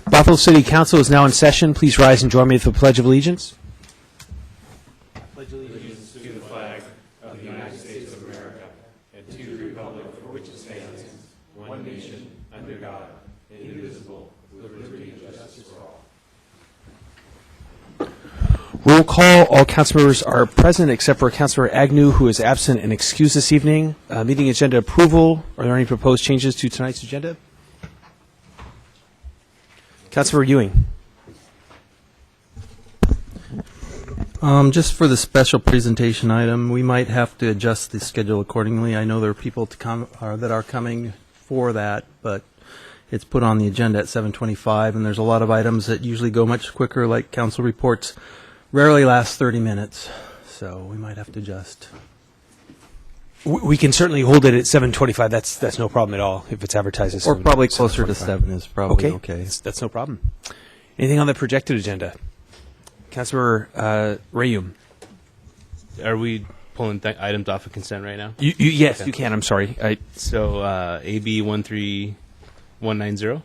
Buffalo City Council is now in session. Please rise and join me for the Pledge of Allegiance. Roll call. All council members are present except for Councilor Agnew, who is absent and excused this evening. Meeting agenda approval. Are there any proposed changes to tonight's agenda? Councilor Ewing. Just for the special presentation item, we might have to adjust the schedule accordingly. I know there are people to come that are coming for that, but it's put on the agenda at 7:25, and there's a lot of items that usually go much quicker, like council reports rarely last 30 minutes, so we might have to adjust. We can certainly hold it at 7:25. That's no problem at all if it's advertised as Or probably closer to 7:25. 7 is probably okay. That's no problem. Anything on the projected agenda? Councilor Rayum. Are we pulling items off of consent right now? Yes, Okay. you can. I'm sorry. So AB 13190,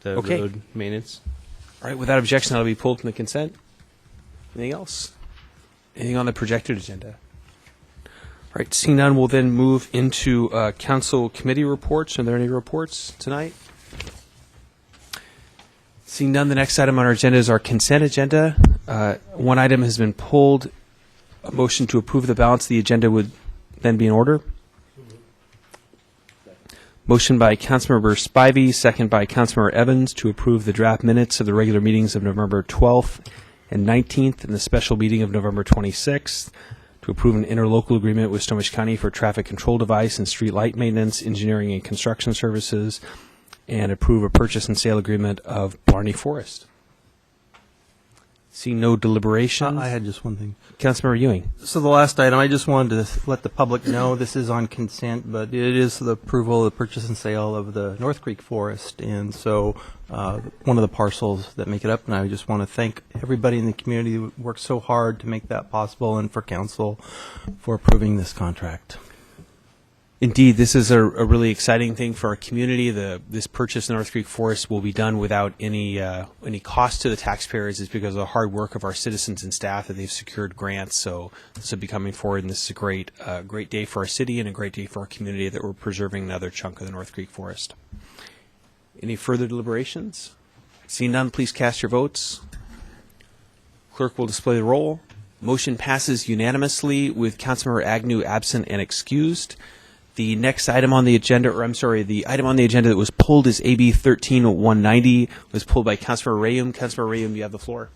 the Okay. road maintenance. All right, without objection, that'll be pulled from the consent. Anything else? Anything on the projected agenda? All right, seeing none, we'll then move into council committee reports. Are there any reports tonight? Seeing none, the next item on our agenda is our consent agenda. One item has been pulled. A motion to approve the balance of the agenda would then be in order. Motion by Councilmember Spivey, second by Councilmember Evans to approve the draft minutes of the regular meetings of November 12th and 19th and the special meeting of November 26th, to approve an interlocal agreement with Snohomish County for traffic control device and street light maintenance, engineering and construction services, and approve a purchase and sale agreement of Blarney Forest. See no deliberations. I had just one thing. Councilmember Ewing. So the last item, I just wanted to let the public know this is on consent, but it is the approval of the purchase and sale of the North Creek Forest, and so one of the parcels that make it up, and I just want to thank everybody in the community who worked so hard to make that possible, and for council for approving this contract. Indeed, this is a really exciting thing for our community. This purchase of North Creek Forest will be done without any cost to the taxpayers. It's because of the hard work of our citizens and staff that they've secured grants. So this will be coming forward, and this is a great day for our city and a great day for our community that we're preserving another chunk of the North Creek Forest. Any further deliberations? Seeing none, please cast your votes. Clerk will display the roll. Motion passes unanimously with Councilmember Agnew absent and excused. The next item on the agenda, the item on the agenda that was pulled is AB 13190, was pulled by Councilmember Rayum. Councilmember Rayum, you have the floor.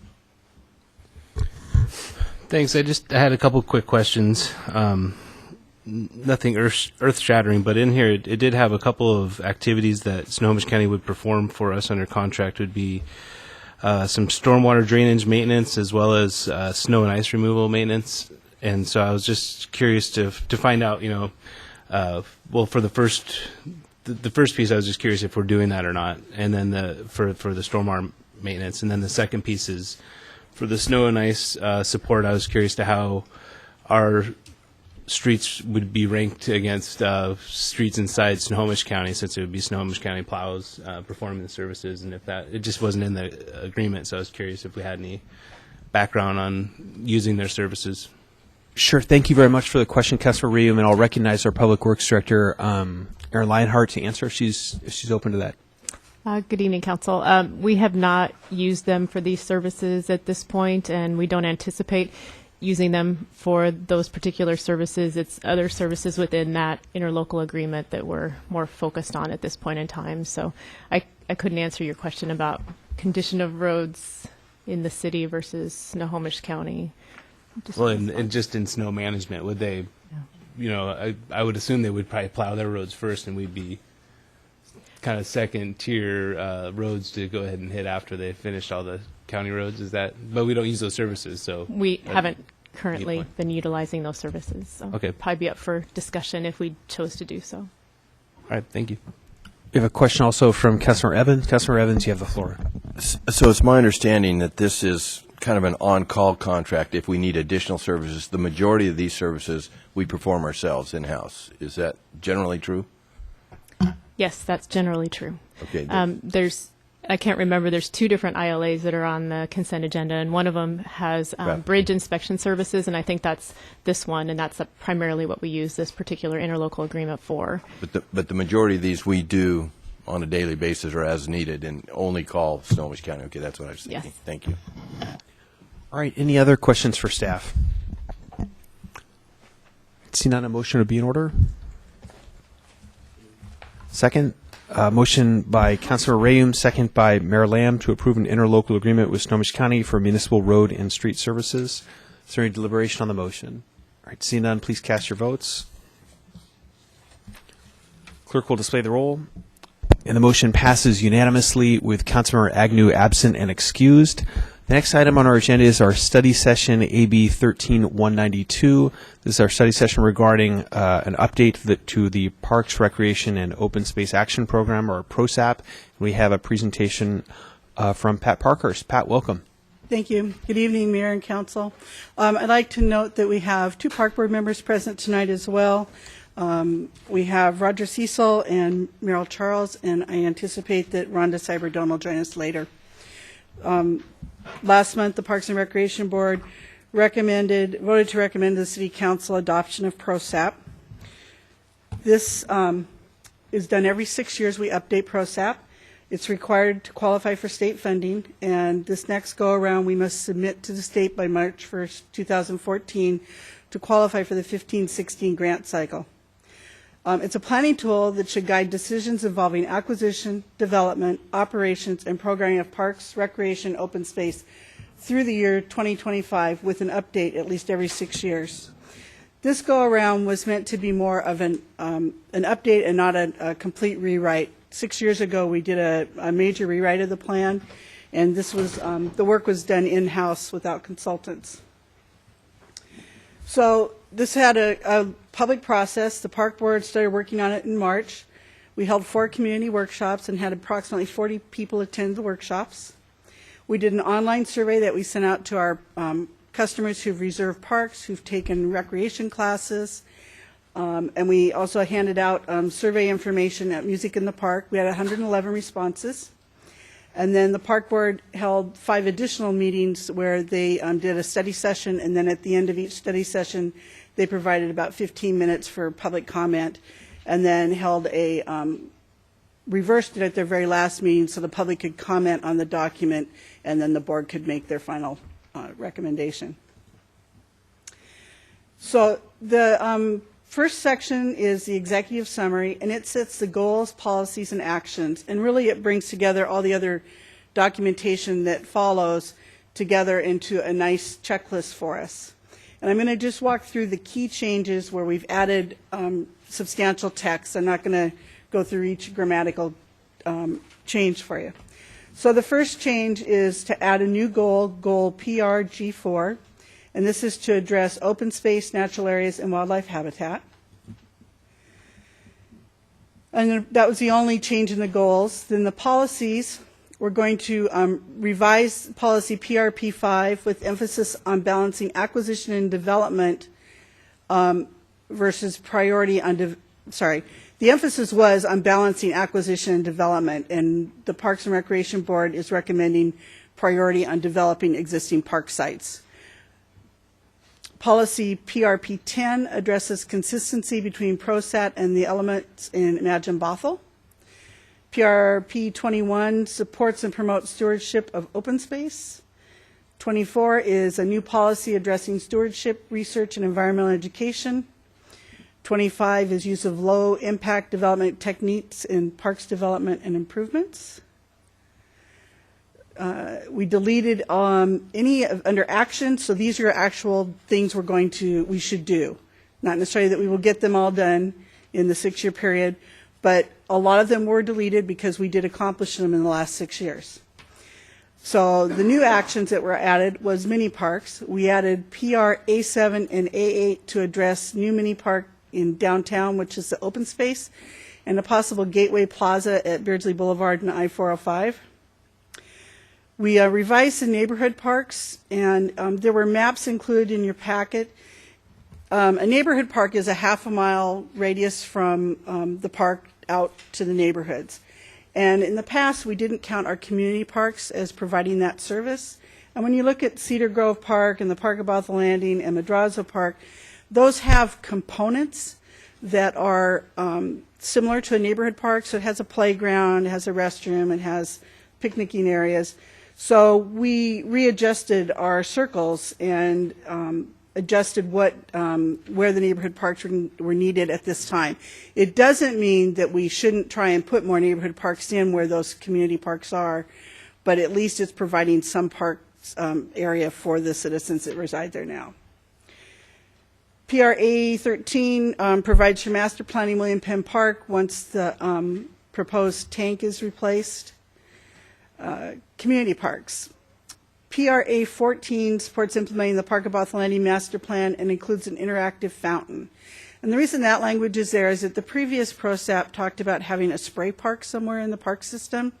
Thanks. I had a couple quick questions. Nothing earth-shattering, but in here it did have a couple of activities that Snohomish County would perform for us under contract. Would be some stormwater drainage maintenance as well as snow and ice removal maintenance. And so I was just curious to find out, well, for the first piece, I was just curious if we're doing that or not, and then for the stormwater maintenance, and then the second piece is for the snow and ice support. I was curious to how our streets would be ranked against streets inside Snohomish County, since it would be Snohomish County plows performing the services, and if it just wasn't in the agreement. So I was curious if we had any background on using their services. Sure. Thank you very much for the question, Councilmember Rayum, and I'll recognize our Public Works Director, Erin Lionheart, to answer if she's open to that. Good evening, Council. We have not used them for these services at this point, and we don't anticipate using them for those particular services. It's other services within that interlocal agreement that we're more focused on at this point in time. So I couldn't answer your question about condition of roads in the city versus Snohomish County. Well, and just in snow management, would they, I would assume they would probably plow their roads first, and we'd be kind of second tier roads to go ahead and hit after they finished all the county roads. But we don't use those services, so. We haven't currently been utilizing those services. So Okay. probably be up for discussion if we chose to do so. All right, thank you. We have a question also from Councilmember Evans. Councilmember Evans, you have the floor. So it's my understanding that this is kind of an on-call contract if we need additional services. The majority of these services we perform ourselves in-house. Is that generally true? Yes, that's generally true. Okay. I can't remember, there's two different ILAs that are on the consent agenda, and one of them has Right. bridge inspection services, and I think that's this one, and that's primarily what we use this particular interlocal agreement for. But the majority of these we do on a daily basis or as needed and only call Snohomish County. Okay, that's what I was thinking. Yes. Thank you. All right, any other questions for staff? See none, a motion would be in order. Second, motion by Councilor Rayum, second by Mayor Lamb to approve an interlocal agreement with Snohomish County for municipal road and street services. Is there any deliberation on the motion? All right, see none, please cast your votes. Clerk will display the roll. And the motion passes unanimously with Councilmember Agnew absent and excused. The next item on our agenda is our study session, AB 13192. This is our study session regarding an update to the Parks, Recreation, and Open Space Action Program, or PROSAP. We have a presentation from Pat Parkhurst. Pat, welcome. Thank you. Good evening, Mayor and Council. I'd like to note that we have two Park Board members present tonight as well. We have Roger Cecil and Merrill Charles, and I anticipate that Rhonda Cyberdome will join us later. Last month, the Parks and Recreation Board voted to recommend to the City Council adoption of PROSAP. This is done every 6 years. We update PROSAP. It's required to qualify for state funding, and this next go-around, we must submit to the state by March 1st, 2014 to qualify for the 15-16 grant cycle. It's a planning tool that should guide decisions involving acquisition, development, operations, and programming of parks, recreation, open space through the year 2025 with an update at least every 6 years. This go-around was meant to be more of an update and not a complete rewrite. 6 years ago, we did a major rewrite of the plan, and this was the work was done in-house without consultants. So this had a public process. The Park Board started working on it in March. We held 4 community workshops and had approximately 40 people attend the workshops. We did an online survey that we sent out to our customers who've reserved parks, who've taken recreation classes, and we also handed out survey information at Music in the Park. We had 111 responses. And then the Park Board held 5 additional meetings where they did a study session, and then at the end of each study session, they provided about 15 minutes for public comment, and then held reversed it at their very last meeting so the public could comment on the document, and then the board could make their final recommendation. So the first section is the executive summary, and it sets the goals, policies, and actions. And really it brings together all the other documentation that follows together into a nice checklist for us. And I'm going to just walk through the key changes where we've added substantial text. I'm not going to go through each grammatical change for you. So the first change is to add a new goal, goal PRG4. And this is to address open space, natural areas, and wildlife habitat. And that was the only change in the goals. Then the policies, we're going to revise policy PRP5 with emphasis on balancing acquisition and development versus priority on, the emphasis was on balancing acquisition and development, and the Parks and Recreation Board is recommending priority on developing existing park sites. Policy PRP10 addresses consistency between PROSAT and the elements in Imagine Bothell. PRP21 supports and promotes stewardship of open space. 24 is a new policy addressing stewardship, research, and environmental education. 25 is use of low-impact development techniques in parks development and improvements. We deleted any under action, so these are actual things we should do. Not necessarily that we will get them all done in the 6-year period, but a lot of them were deleted because we did accomplish them in the last 6 years. So the new actions that were added was mini parks. We added PR A7 and A8 to address new mini park in downtown, which is the open space, and a possible gateway plaza at Beardsley Boulevard and I-405. We revised the neighborhood parks, and there were maps included in your packet. A neighborhood park is a half a mile radius from the park out to the neighborhoods. And in the past, we didn't count our community parks as providing that service. And when you look at Cedar Grove Park and the Park about the Landing and Madrazo Park, those have components that are similar to a neighborhood park. So it has a playground, it has a restroom, it has picnicking areas. So we readjusted our circles and adjusted where the neighborhood parks were needed at this time. It doesn't mean that we shouldn't try and put more neighborhood parks in where those community parks are, but at least it's providing some parks area for the citizens that reside there now. PRA 13 provides for master planning William Penn Park once the proposed tank is replaced. Community parks. PRA 14 supports implementing the Park about the Landing Master Plan and includes an interactive fountain. And the reason that language is there is that the previous PROSAP talked about having a spray park somewhere in the park system.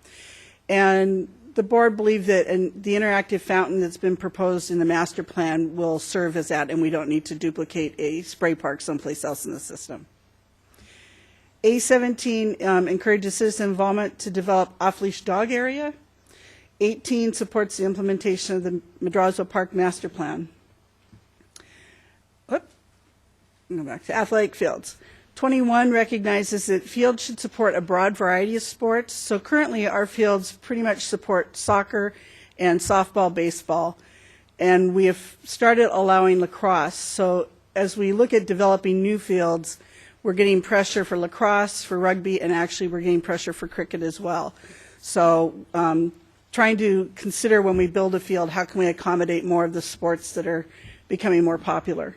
And the board believed that the interactive fountain that's been proposed in the master plan will serve as that, and we don't need to duplicate a spray park someplace else in the system. A17 encourages citizen involvement to develop off-leash dog area. 18 supports the implementation of the Madrazo Park Master Plan. Go back to athletic fields. 21 recognizes that fields should support a broad variety of sports. So currently our fields pretty much support soccer and softball, baseball. And we have started allowing lacrosse. So as we look at developing new fields, we're getting pressure for lacrosse, for rugby, and actually we're getting pressure for cricket as well. So trying to consider when we build a field, how can we accommodate more of the sports that are becoming more popular.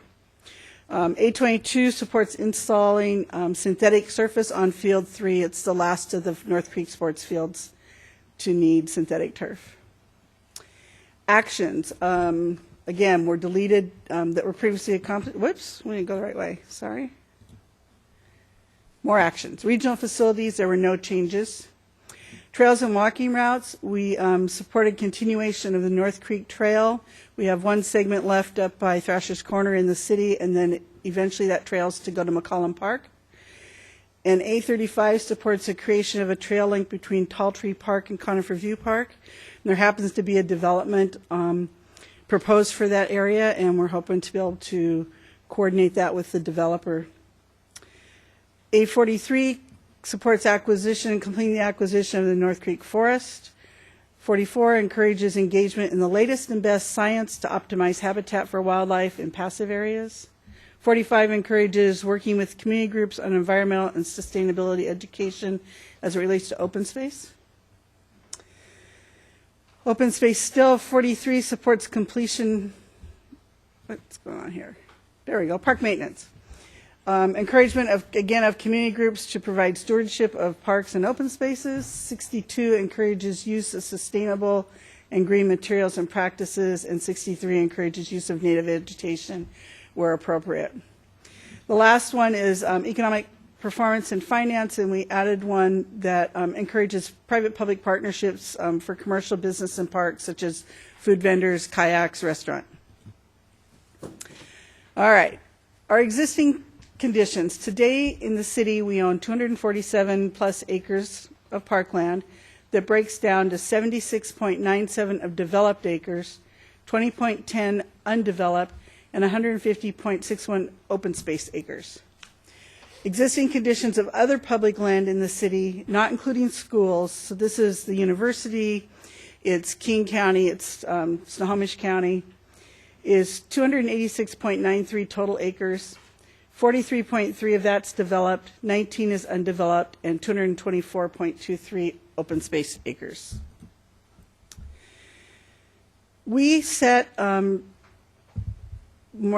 A22 supports installing synthetic surface on Field 3. It's the last of the North Creek sports fields to need synthetic turf. Actions. Again, were deleted that were previously accomplished. Whoops, we didn't go the right way. Sorry. More actions. Regional facilities, there were no changes. Trails and walking routes, we supported continuation of the North Creek Trail. We have one segment left up by Thrasher's Corner in the city, and then eventually that trail's to go to McCollum Park. And A35 supports the creation of a trail link between Tall Tree Park and Conifer View Park. And there happens to be a development proposed for that area, and we're hoping to be able to coordinate that with the developer. A43 supports acquisition and completing the acquisition of the North Creek Forest. 44 encourages engagement in the latest and best science to optimize habitat for wildlife in passive areas. 45 encourages working with community groups on environmental and sustainability education as it relates to open space. Open space still. 43 supports completion. What's going on here? There we go. Park maintenance. Encouragement of community groups to provide stewardship of parks and open spaces. 62 encourages use of sustainable and green materials and practices, and 63 encourages use of native vegetation where appropriate. The last one is economic performance and finance, and we added one that encourages private-public partnerships for commercial business and parks, such as food vendors, kayaks, restaurant. All right. Our existing conditions. Today in the city, we own 247 plus acres of parkland that breaks down to 76.97 of developed acres, 20.10 undeveloped, and 150.61 open space acres. Existing conditions of other public land in the city, not including schools, so this is the university, it's King County, it's Snohomish County, is 286.93 total acres. 43.3 of that's developed, 19 is undeveloped, and 224.23 open space acres. We set, more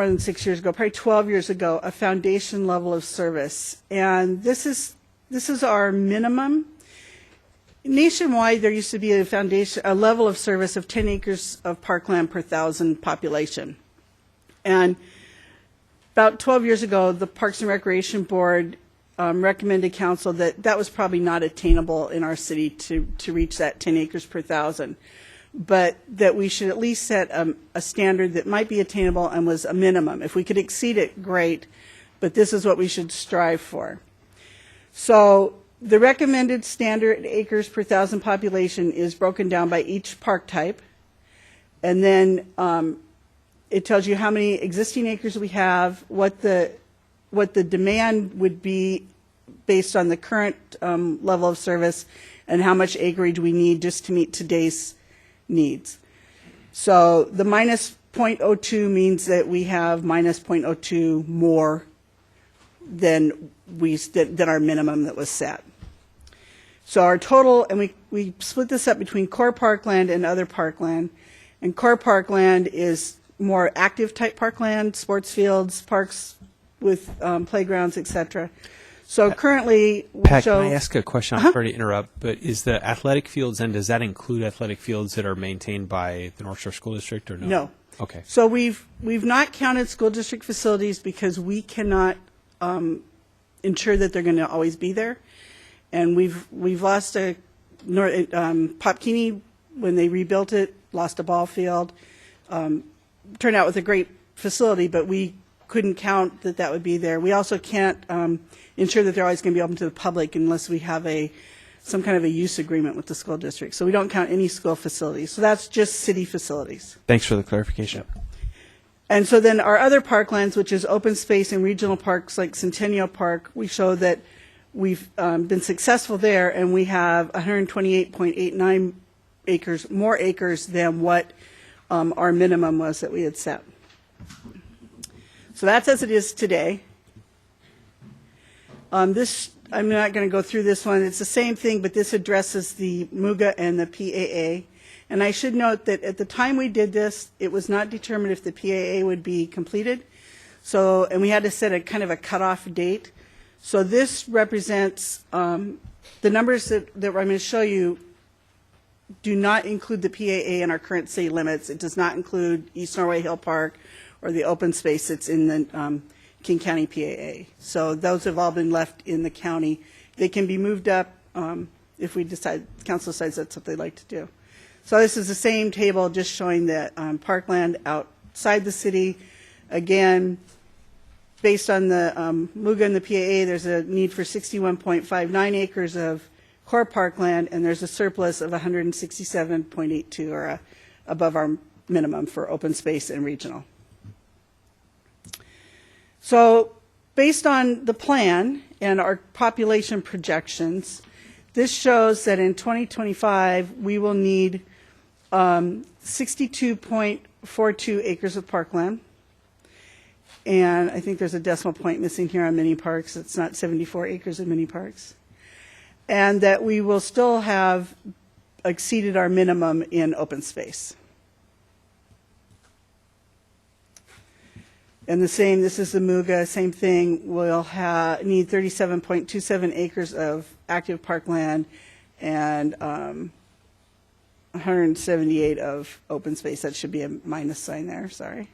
than 6 years ago, probably 12 years ago, a foundation level of service. And this is our minimum. Nationwide, there used to be a level of service of 10 acres of parkland per 1,000 population. And about 12 years ago, the Parks and Recreation Board recommended council that was probably not attainable in our city to reach that 10 acres per 1,000. but that we should at least set a standard that might be attainable and was a minimum. If we could exceed it, great, but this is what we should strive for. So the recommended standard acres per thousand population is broken down by each park type, and then it tells you how many existing acres we have, what the demand would be based on the current level of service, and how much acreage we need just to meet today's needs. So the minus 0.02 means that we have minus 0.02 more than our minimum that was set. So our total, and we split this up between core parkland and other parkland. And core parkland is more active type parkland, sports fields, parks with playgrounds, etc. So currently, we Pat, show. can I ask a question? I'm sorry to interrupt, but is the athletic fields, and does that include athletic fields that are maintained by the North Shore School District or no? No. Okay. So we've not counted school district facilities because we cannot ensure that they're going to always be there, and we've lost Popkini when they rebuilt it, lost a ball field, turned out with a great facility, but we couldn't count that would be there. We also can't ensure that they're always going to be open to the public unless we have some kind of a use agreement with the school district. So we don't count any school facilities. So that's just city facilities. Thanks for the clarification. And so then our other parklands, which is open space and regional parks like Centennial Park, we show that we've been successful there, and we have 128.89 acres, more acres than what our minimum was that we had set. So that's as it is today. I'm not going to go through this one. It's the same thing, but this addresses the MUGA and the PAA. And I should note that at the time we did this, it was not determined if the PAA would be completed. So, and we had to set a kind of a cutoff date. So this represents the numbers that I'm going to show you do not include the PAA in our current city limits. It does not include East Norway Hill Park or the open space that's in the King County PAA. So those have all been left in the county. They can be moved up if we decide, council decides that's what they'd like to do. So this is the same table just showing that parkland outside the city. Again, based on the MUGA and the PAA, there's a need for 61.59 acres of core parkland, and there's a surplus of 167.82, or above our minimum for open space and regional. So based on the plan and our population projections, this shows that in 2025, we will need 62.42 acres of parkland. And I think there's a decimal point missing here on mini parks. It's not 74 acres of mini parks. And that we will still have exceeded our minimum in open space. And the same, this is the MUGA, same thing. We'll need 37.27 acres of active parkland and 178 of open space. That should be a minus sign there, sorry.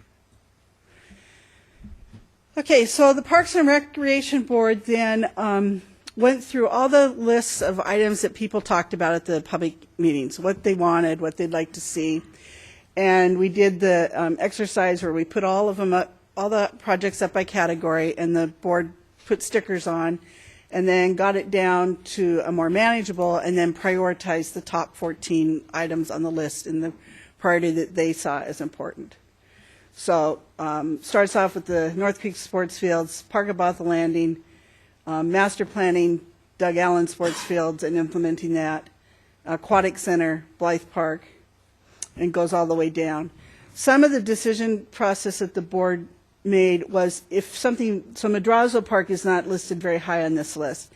Okay, so the Parks and Recreation Board then went through all the lists of items that people talked about at the public meetings, what they wanted, what they'd like to see. And we did the exercise where we put all of them up, all the projects up by category, and the board put stickers on, and then got it down to a more manageable, and then prioritized the top 14 items on the list in the priority that they saw as important. So starts off with the North Creek Sports Fields, Park at Bothell Landing, master planning Doug Allen Sports Fields and implementing that, Aquatic Center, Blythe Park, and goes all the way down. Some of the decision process that the board made was if something, so Madrazo Park is not listed very high on this list.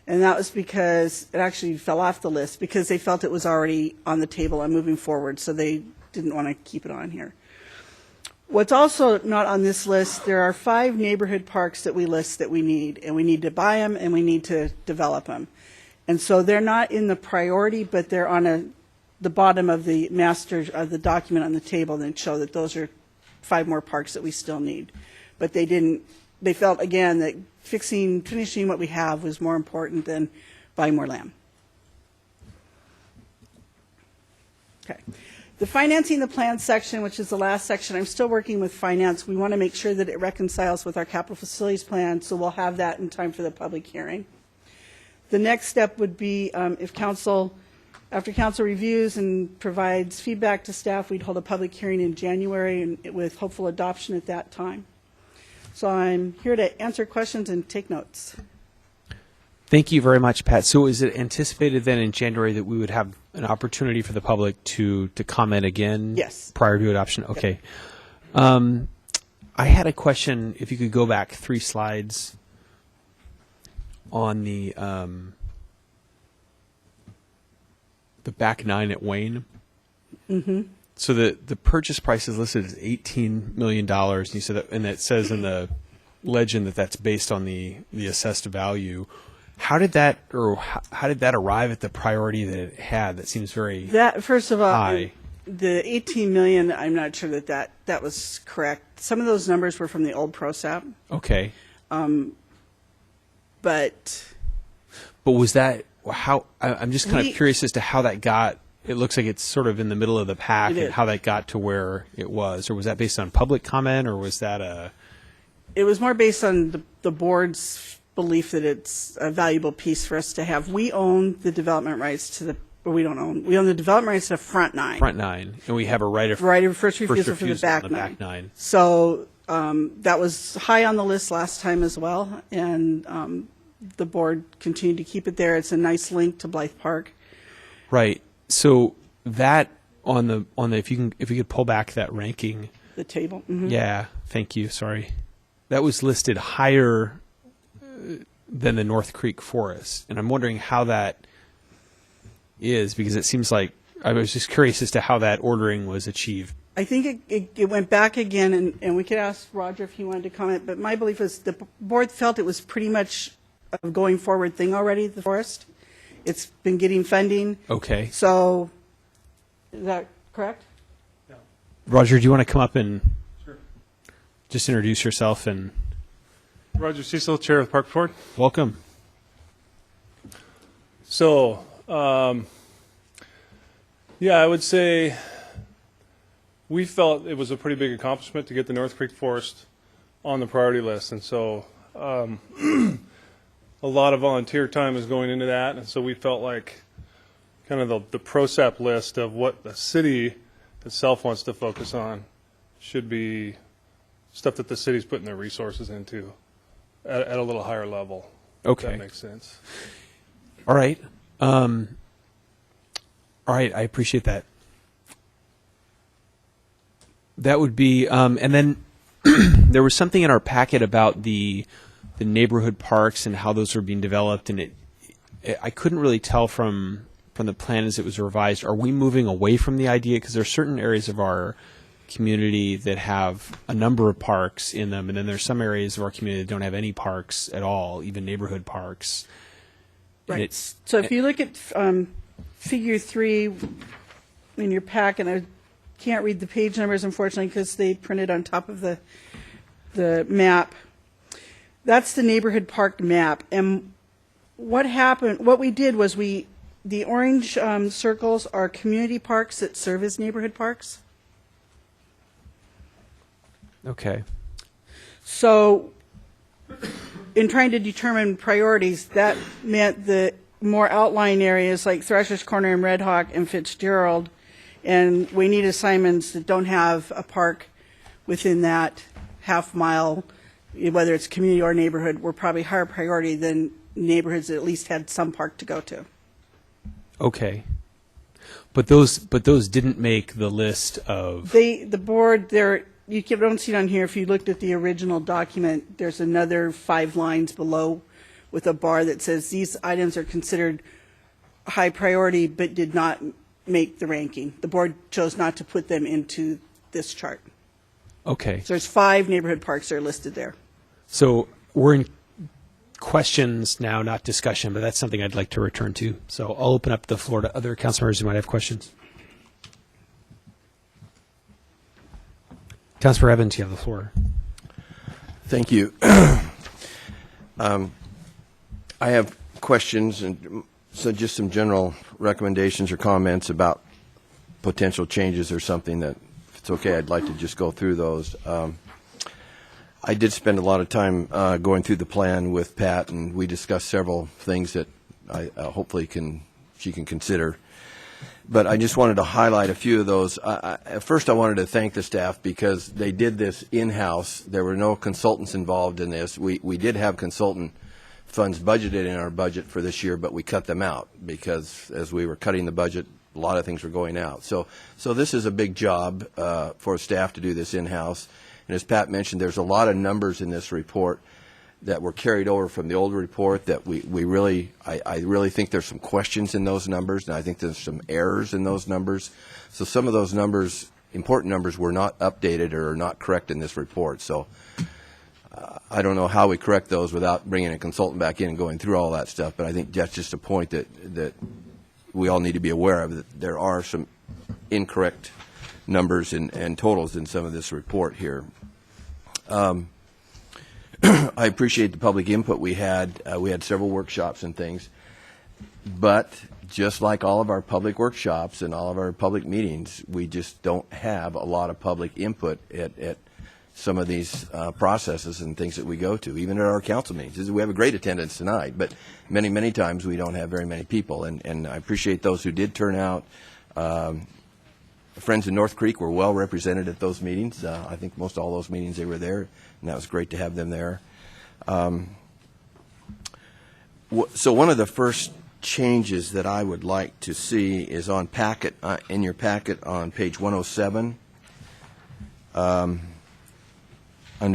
And that was because it actually fell off the list because they felt it was already on the table and moving forward, so they didn't want to keep it on here. What's also not on this list, there are 5 neighborhood parks that we list that we need, and we need to buy them and we need to develop them. And so they're not in the priority, but they're on the bottom of the master of the document on the table that show that those are 5 more parks that we still need. But they felt again that finishing what we have was more important than buying more land. Okay. The financing the plan section, which is the last section, I'm still working with finance. We want to make sure that it reconciles with our capital facilities plan, so we'll have that in time for the public hearing. The next step would be if council, after council reviews and provides feedback to staff, we'd hold a public hearing in January and with hopeful adoption at that time. So I'm here to answer questions and take notes. Thank you very much, Pat. So is it anticipated then in January that we would have an opportunity for the public to comment again? Yes. Prior to adoption? Okay. I had a question, if you could go back 3 slides on the back 9 at Wayne. Mm-hmm. So the purchase price is listed as $18 million, and you said that, and it says in the legend that that's based on the assessed value. How did that arrive at the priority that it had? That seems very That, first of all, high. the 18 million, I'm not sure that was correct. Some of those numbers were from the old PROSAP, Okay. but Was that how? I'm just kind We- of curious as to how that got. It looks like it's sort of in the middle of the pack, It and is. how that got to where it was, or was that based on public comment, or was that a? it was more based on the board's belief that it's a valuable piece for us to have. We own the development rights to we don't own. We own the development rights to front 9. Front 9, and we have a right of Right of first refusal for the on back the 9. back 9. So that was high on the list last time as well, and the board continued to keep it there. It's a nice link to Blythe Park. Right. So that on the if you could pull back that ranking. The table. Mhm. Yeah. Thank you. Sorry. That was listed higher than the North Creek Forest, and I'm wondering how that is, because it seems like I was just curious as to how that ordering was achieved. I think it went back again, and we could ask Roger if he wanted to comment, but my belief is the board felt it was pretty much a going forward thing already, the forest. It's been getting funding, Okay. so is that correct? Roger, do you want to come up and just introduce yourself and Roger Cecil, Chair of the Park Board. welcome? So, yeah, I would say we felt it was a pretty big accomplishment to get the North Creek Forest on the priority list. And so a lot of volunteer time is going into that. And so we felt like kind of the PROSAP list of what the city itself wants to focus on should be stuff that the city's putting their resources into at a little higher level. If Okay. that makes sense. All right. All right. I appreciate that. That would be, and then there was something in our packet about the neighborhood parks and how those are being developed, and I couldn't really tell from the plan as it was revised. Are we moving away from the idea? Because there are certain areas of our community that have a number of parks in them, and then there's some areas of our community that don't have any parks at all, even neighborhood parks. And Right. it's- So if you look at figure 3 in your pack, and I can't read the page numbers unfortunately because they printed on top of the map. That's the neighborhood park map. And what happened, what we did was the orange circles are community parks that serve as neighborhood parks. Okay. So in trying to determine priorities, that meant the more outlying areas like Thrasher's Corner and Red Hawk and Fitzgerald and Waynita Simons that don't have a park within that half mile, whether it's community or neighborhood, were probably higher priority than neighborhoods that at least had some park to go to. Okay. But those didn't make the list of. The board there, don't see it on here. If you looked at the original document, there's another 5 lines below with a bar that says these items are considered high priority but did not make the ranking. The board chose not to put them into this chart. Okay. So there's 5 neighborhood parks that are listed there. So we're in questions now, not discussion, but that's something I'd like to return to. So I'll open up the floor to other council members who might have questions. Councilor Evans, you have the floor. Thank you. I have questions and so just some general recommendations or comments about potential changes or something that, if it's okay, I'd like to just go through those. I did spend a lot of time going through the plan with Pat, and we discussed several things that I hopefully she can consider. But I just wanted to highlight a few of those. First, I wanted to thank the staff because they did this in-house. There were no consultants involved in this. We did have consultant funds budgeted in our budget for this year, but we cut them out because as we were cutting the budget, a lot of things were going out. So this is a big job for staff to do this in-house. And as Pat mentioned, there's a lot of numbers in this report that were carried over from the old report that I really think there's some questions in those numbers, and I think there's some errors in those numbers. So some of those numbers, important numbers, were not updated or not correct in this report. So I don't know how we correct those without bringing a consultant back in and going through all that stuff, but I think that's just a point that we all need to be aware of, that there are some incorrect numbers and totals in some of this report here. I appreciate the public input we had. We had several workshops and things. But just like all of our public workshops and all of our public meetings, we just don't have a lot of public input at some of these processes and things that we go to, even at our council meetings. We have a great attendance tonight, but many, many times we don't have very many people. And I appreciate those who did turn out. Friends in North Creek were well represented at those meetings. I think most all those meetings they were there, and that was great to have them there. So one of the first changes that I would like to see is on packet, in your packet on page 107. Under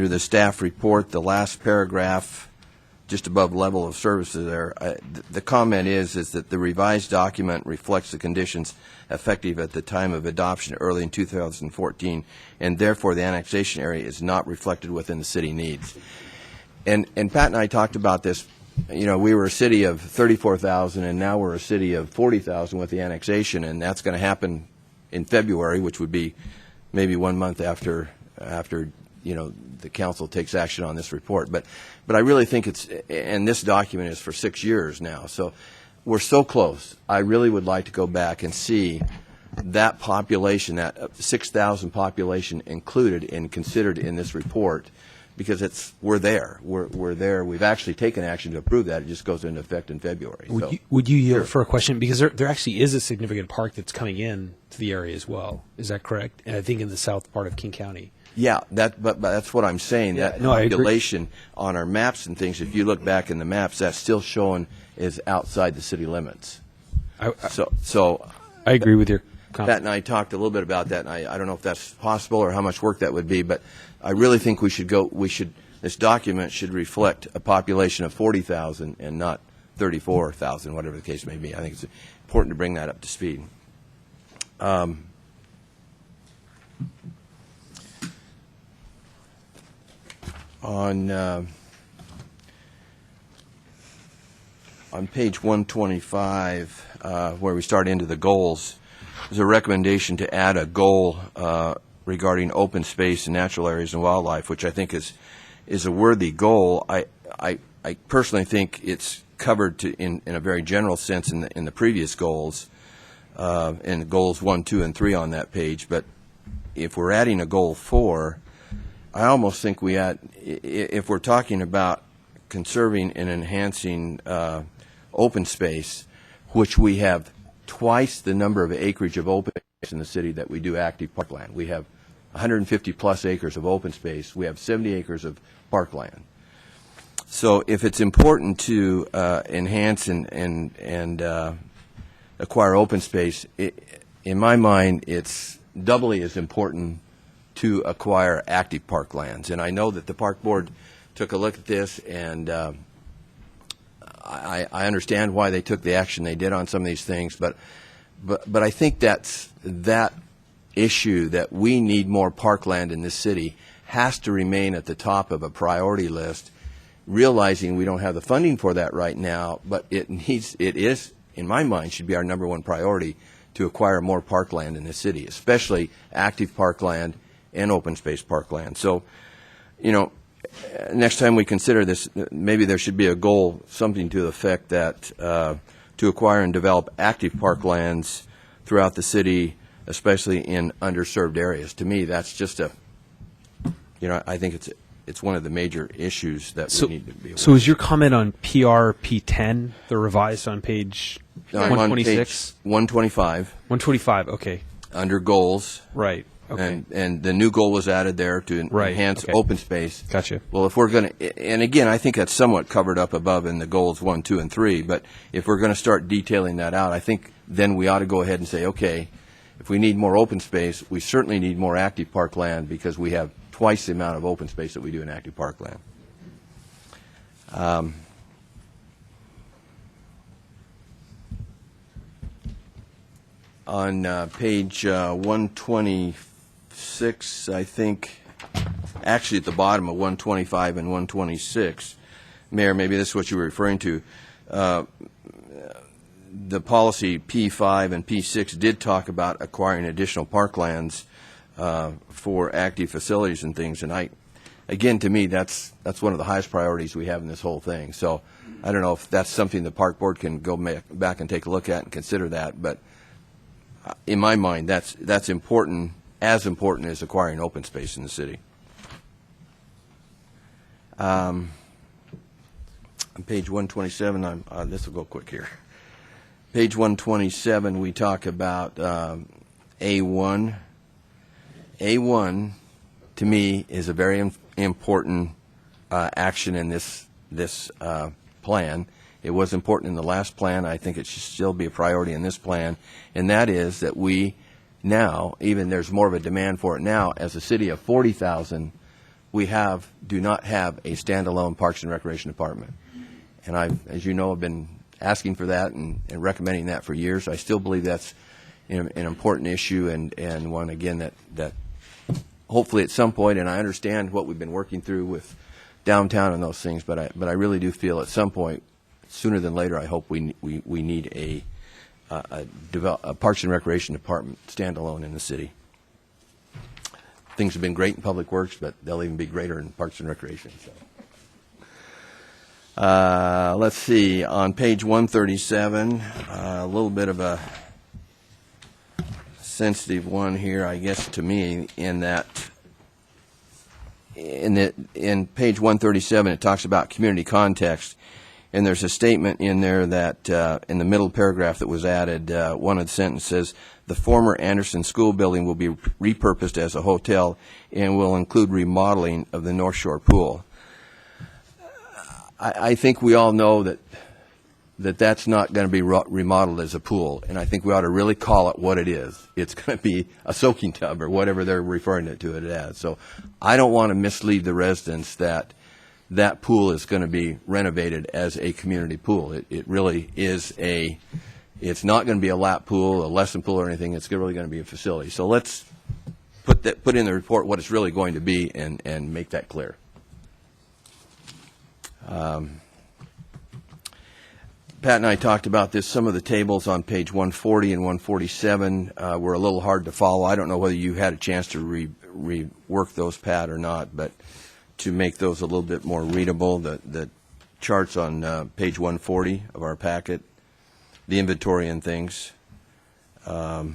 the staff report, the last paragraph, just above level of services there, the comment is that the revised document reflects the conditions effective at the time of adoption early in 2014, and therefore the annexation area is not reflected within the city needs. And Pat and I talked about this. You know, we were a city of 34,000, and now we're a city of 40,000 with the annexation, and that's going to happen in February, which would be maybe 1 month after you know, the council takes action on this report. But I really think and this document is for 6 years now, so we're so close. I really would like to go back and see that population, that 6,000 population included and considered in this report, because we're there. We're there. We've actually taken action to approve that. It just goes into effect in February. Would you yield for a question? Because there actually is a significant park that's coming in to the area as well. Is that correct? And I think in the south part of King County. Yeah, but that's what I'm saying. Yeah, that no, I agree. population on our maps and things, if you look back in the maps, that's still showing is outside the city limits. So I agree with your comment. Pat and I talked a little bit about that, and I don't know if that's possible or how much work that would be, but I really think this document should reflect a population of 40,000 and not 34,000, whatever the case may be. I think it's important to bring that up to speed. On page 125, where we start into the goals, there's a recommendation to add a goal regarding open space and natural areas and wildlife, which I think is a worthy goal. I personally think it's covered in a very general sense in the previous goals, in goals 1, 2, and 3 on that page. But if we're adding a goal 4, I almost think if we're talking about conserving and enhancing open space, which we have twice the number of acreage of open space in the city that we do active parkland. We have 150 plus acres of open space. We have 70 acres of parkland. So if it's important to enhance and acquire open space, in my mind, it's doubly as important to acquire active parklands. And I know that the park board took a look at this, and I understand why they took the action they did on some of these things, but I think that issue that we need more parkland in this city has to remain at the top of a priority list, realizing we don't have the funding for that right now, but it is, in my mind, should be our number one priority to acquire more parkland in this city, especially active parkland and open space parkland. So, you know, next time we consider this, maybe there should be a goal, something to the effect that to acquire and develop active parklands throughout the city especially in underserved areas. To me, that's just I think it's one of the major issues that we need to be aware So is your comment on PRP 10, the revised on page of. I'm on 126? page 125, 125, okay. under goals. Right, okay. And the new goal was added there to Right, enhance okay. open space. Gotcha. Well, if we're going to, and again, I think that's somewhat covered up above in the goals 1, 2, and 3, but if we're going to start detailing that out, I think then we ought to go ahead and say, okay, if we need more open space, we certainly need more active parkland because we have twice the amount of open space that we do in active parkland. On page 126, I think, actually at the bottom of 125 and 126, Mayor, maybe this is what you were referring to, the policy P5 and P6 did talk about acquiring additional parklands for active facilities and things, and again, to me, that's one of the highest priorities we have in this whole thing. So I don't know if that's something the Park Board can go back and take a look at and consider that, but in my mind, that's important, as important as acquiring open space in the city. On page 127, this will go quick here. Page 127, we talk about A1. A1, to me, is a very important action in this plan. It was important in the last plan. I think it should still be a priority in this plan, and that is that we now, even there's more of a demand for it now, as a city of 40,000, we do not have a standalone Parks and Recreation Department. And as you know, I've been asking for that and recommending that for years. I still believe that's an important issue and one, again, that hopefully at some point, and I understand what we've been working through with downtown and those things, but I really do feel at some point, sooner than later, I hope we need a Parks and Recreation Department standalone in the city. Things have been great in Public Works, but they'll even be greater in Parks and Recreation. So. Let's see, on page 137, a little bit of a sensitive one here, I guess, to me, in page 137, it talks about community context. And there's a statement in there that, in the middle paragraph that was added, one of the sentences says, the former Anderson School building will be repurposed as a hotel and will include remodeling of the North Shore Pool. I think we all know that's not going to be remodeled as a pool, and I think we ought to really call it what it is. It's going to be a soaking tub or whatever they're referring to it as. So I don't want to mislead the residents that pool is going to be renovated as a community pool. It really is it's not going to be a lap pool, a lesson pool or anything. It's really going to be a facility. So let's put in the report what it's really going to be and make that clear. Pat and I talked about this. Some of the tables on page 140 and 147 were a little hard to follow. I don't know whether you had a chance to rework those, Pat, or not, but to make those a little bit more readable, the charts on page 140 of our packet, the inventory and things. And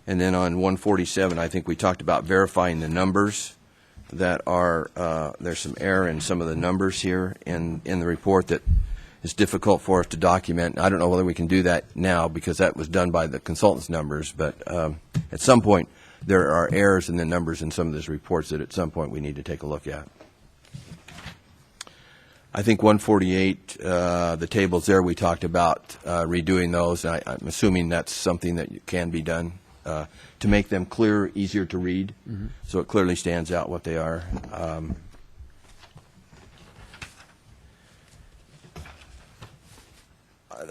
then on 147, I think we talked about verifying the numbers that are, there's some error in some of the numbers here in the report that is difficult for us to document. I don't know whether we can do that now because that was done by the consultant's numbers, but at some point there are errors in the numbers in some of these reports that at some point we need to take a look at. I think 148, the tables there, we talked about redoing those. And I'm assuming that's something that can be done to make them clearer, easier to read, so it clearly stands out what they are.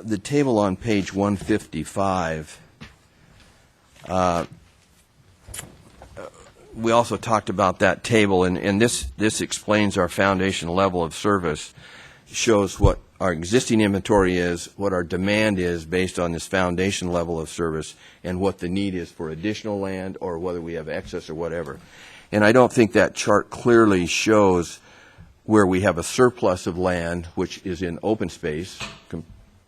The table on page 155, we also talked about that table, and this explains our foundation level of service, shows what our existing inventory is, what our demand is based on this foundation level of service, and what the need is for additional land or whether we have excess or whatever. And I don't think that chart clearly shows where we have a surplus of land, which is in open space,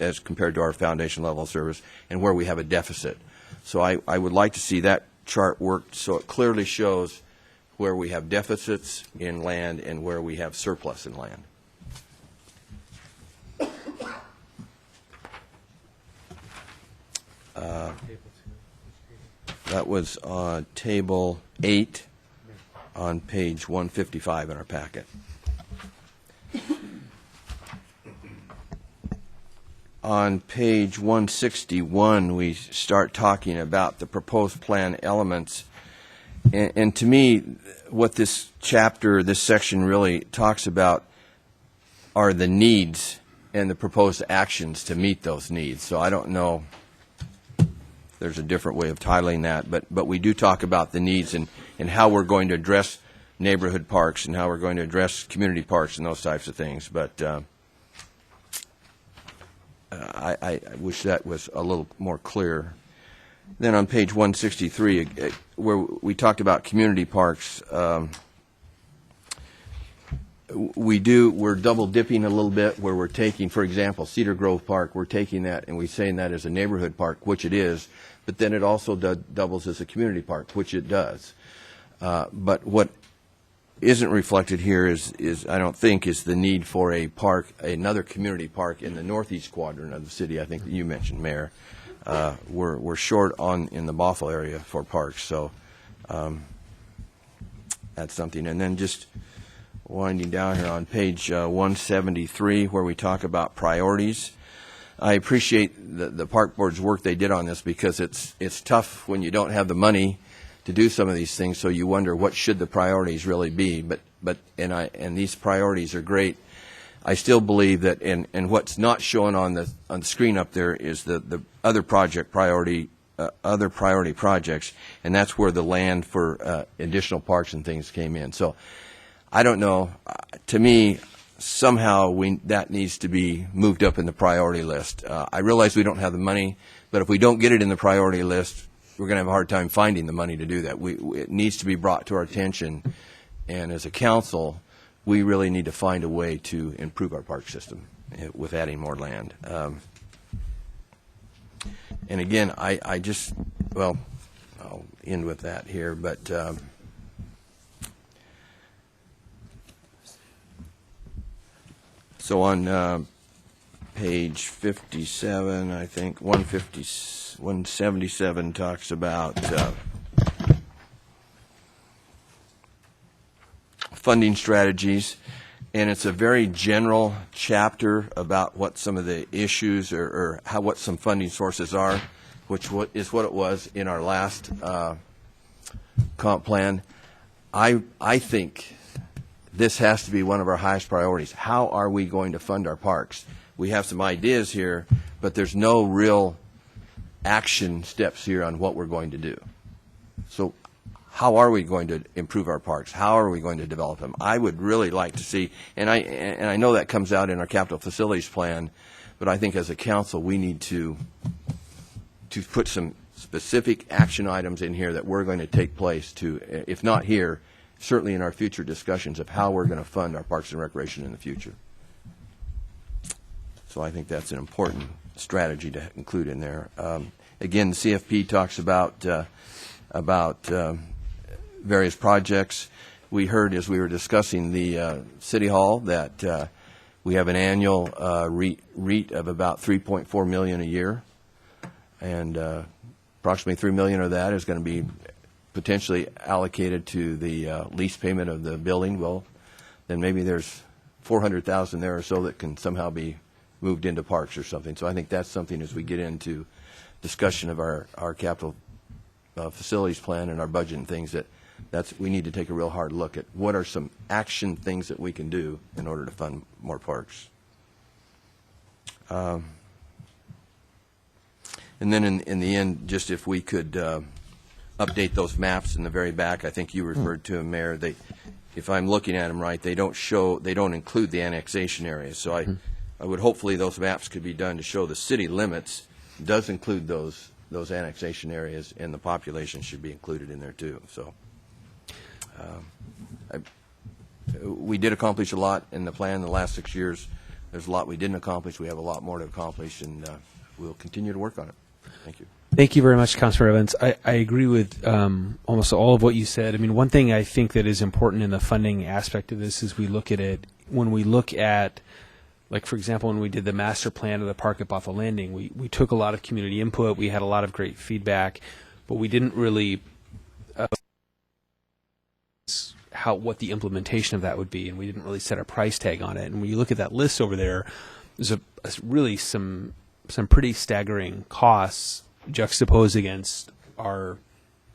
as compared to our foundation level service, and where we have a deficit. So I would like to see that chart worked so it clearly shows where we have deficits in land and where we have surplus in land. That was on table 8 on page 155 in our packet. On page 161, we start talking about the proposed plan elements. And to me, what this chapter, this section really talks about are the needs and the proposed actions to meet those needs. So I don't know, there's a different way of titling that, but we do talk about the needs and how we're going to address neighborhood parks and how we're going to address community parks and those types of things. But I wish that was a little more clear. Then on page 163, where we talked about community parks, we're double dipping a little bit where we're taking, for example, Cedar Grove Park, we're taking that and we're saying that as a neighborhood park, which it is, but then it also doubles as a community park, which it does. But what isn't reflected here is I don't think, is the need for a park, another community park in the northeast quadrant of the city. I think that you mentioned, Mayor. We're short in the Bothell area for parks, so that's something. And then just winding down here on page 173, where we talk about priorities. I appreciate the park board's work they did on this, because it's tough when you don't have the money to do some of these things, so you wonder what should the priorities really be. But these priorities are great. I still believe that, and what's not shown on the screen up there is the other priority projects, and that's where the land for additional parks and things came in. So I don't know. To me, somehow that needs to be moved up in the priority list. I realize we don't have the money, but if we don't get it in the priority list, we're going to have a hard time finding the money to do that. It needs to be brought to our attention, and as a council, we really need to find a way to improve our park system with adding more land. And again, I just, well, I'll end with that here, but so on page 57, I think 177 talks about funding strategies, and it's a very general chapter about what some of the issues or what some funding sources are, which is what it was in our last comp plan. I think this has to be one of our highest priorities. How are we going to fund our parks? We have some ideas here, but there's no real action steps here on what we're going to do. So how are we going to improve our parks? How are we going to develop them? I would really like to see, and I know that comes out in our capital facilities plan, but I think as a council we need to put some specific action items in here that we're going to take place to, if not here, certainly in our future discussions of how we're going to fund our parks and recreation in the future. So I think that's an important strategy to include in there. Again, the CFP talks about various projects. We heard as we were discussing the City Hall that we have an annual REIT of about $3.4 million a year, and approximately $3 million of that is going to be potentially allocated to the lease payment of the building. Well, then maybe there's $400,000 there or so that can somehow be moved into parks or something. So I think that's something as we get into discussion of our capital facilities plan and our budget and things we need to take a real hard look at what are some action things that we can do in order to fund more parks. And then in the end, just if we could update those maps in the very back. I think you referred to them, Mayor. If I'm looking at them right, they don't include the annexation areas. So I would hopefully those maps could be done to show the city limits does include those annexation areas, and the population should be included in there too. So we did accomplish a lot in the plan the last 6 years. there's a lot we didn't accomplish. We have a lot more to accomplish, and we'll continue to work on it. Thank you. Thank you very much, Councilor Evans. I agree with almost all of what you said. I mean, one thing I think that is important in the funding aspect of this is we look at it, when we look at, like, for example, when we did the master plan of the park at Bothell Landing, we took a lot of community input. We had a lot of great feedback, but we didn't really what the implementation of that would be, and we didn't really set a price tag on it. And when you look at that list over there, there's really some pretty staggering costs juxtaposed against our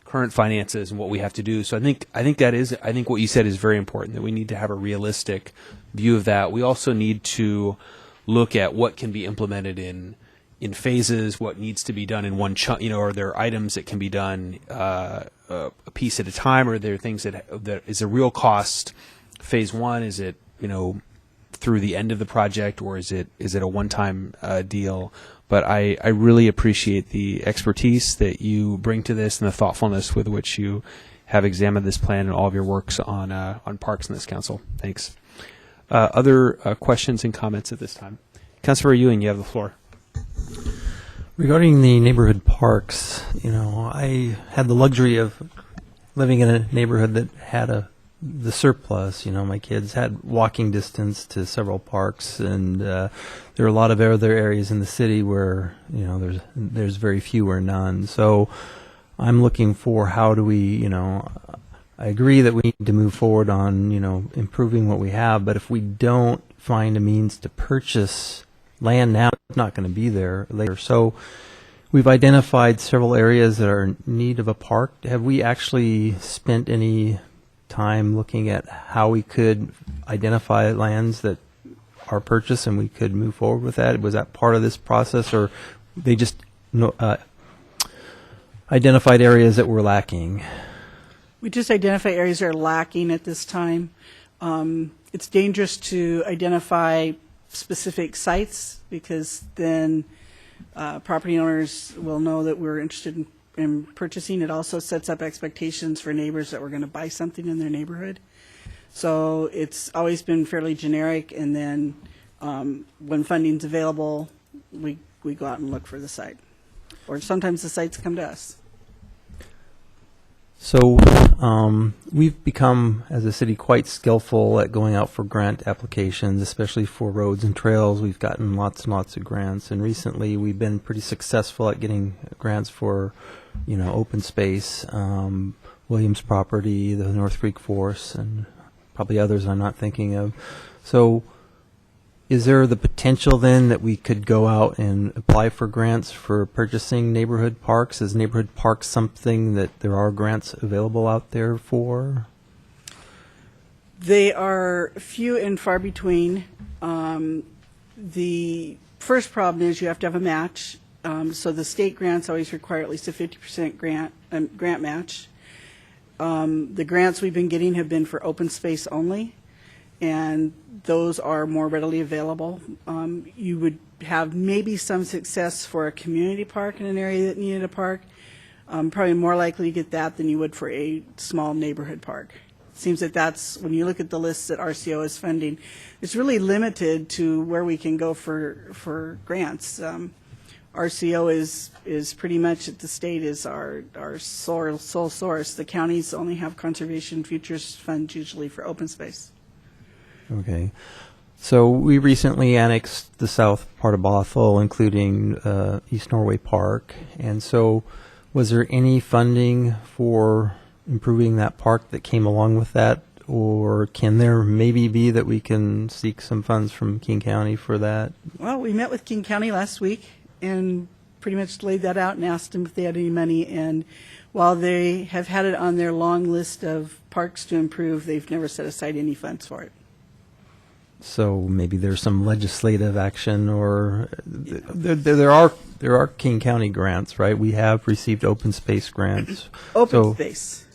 current finances and what we have to do. So I think what you said is very important, that we need to have a realistic view of that. We also need to look at what can be implemented in phases, what needs to be done in one chunk. Are there items that can be done a piece at a time, or are there things that is a real cost? Phase one, is it through the end of the project, or is it a one-time deal? But I really appreciate the expertise that you bring to this and the thoughtfulness with which you have examined this plan and all of your works on parks in this council. Thanks. Other questions and comments at this time? Councilor Ewing, you have the floor. Regarding the neighborhood parks, I had the luxury of living in a neighborhood that had the surplus. My kids had walking distance to several parks, and there are a lot of other areas in the city where there's very few or none. So I'm looking for how do we, I agree that we need to move forward on improving what we have, but if we don't find a means to purchase land now, it's not going to be there later. So we've identified several areas that are in need of a park. Have we actually spent any time looking at how we could identify lands that are purchased and we could move forward with that? Was that part of this process, or they just identified areas that were lacking? We just identify areas that are lacking at this time. It's dangerous to identify specific sites, because then property owners will know that we're interested in purchasing. It also sets up expectations for neighbors that we're going to buy something in their neighborhood. So it's always been fairly generic, and then when funding's available, we go out and look for the site. Or sometimes the sites come to us. So we've become, as a city, quite skillful at going out for grant applications, especially for roads and trails. We've gotten lots and lots of grants, and recently we've been pretty successful at getting grants for, open space, Williams Property, the North Creek Forest, and probably others I'm not thinking of. So is there the potential then that we could go out and apply for grants for purchasing neighborhood parks? Is neighborhood parks something that there are grants available out there for? They are few and far between. The first problem is you have to have a match. So the state grants always require at least a 50% grant match. The grants we've been getting have been for open space only, and those are more readily available. You would have maybe some success for a community park in an area that needed a park. Probably more likely to get that than you would for a small neighborhood park. It seems that that's, when you look at the lists that RCO is funding, it's really limited to where we can go for grants. RCO is pretty much at the state is our sole source. The counties only have conservation futures funds usually for open space. Okay. So we recently annexed the south part of Bothell, including East Norway Park. And so was there any funding for improving that park that came along with that? Or can there maybe be that we can seek some funds from King County for that? Well, we met with King County last week and pretty much laid that out and asked them if they had any money. And while they have had it on their long list of parks to improve, they've never set aside any funds for it. So maybe there's some legislative action, or there are King County grants, right? We have received open space grants. Open space.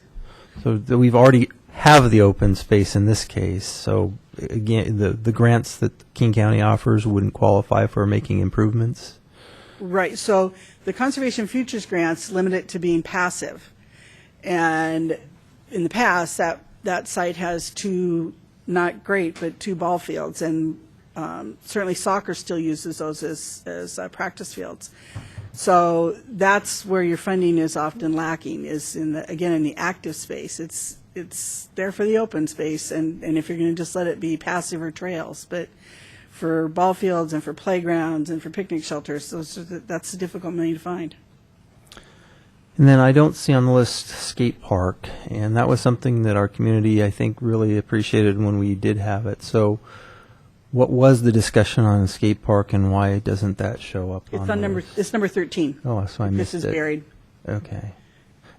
So we've already have the open space in this case. So again, the grants that King County offers wouldn't qualify for making improvements. Right. So the Conservation Futures grants limit it to being passive. And in the past, that site has two, not great, but two ball fields. And certainly soccer still uses those as practice fields. So that's where your funding is often lacking, is in the active space. It's there for the open space, and if you're going to just let it be passive or trails, but for ball fields and for playgrounds and for picnic shelters, that's a difficult money to find. And then I don't see on the list skate park, and that was something that our community, I think, really appreciated when we did have it. So what was the discussion on the skate park, and why doesn't that show up It's on the on list? it's number 13. Oh, so I missed This it. is buried. Okay.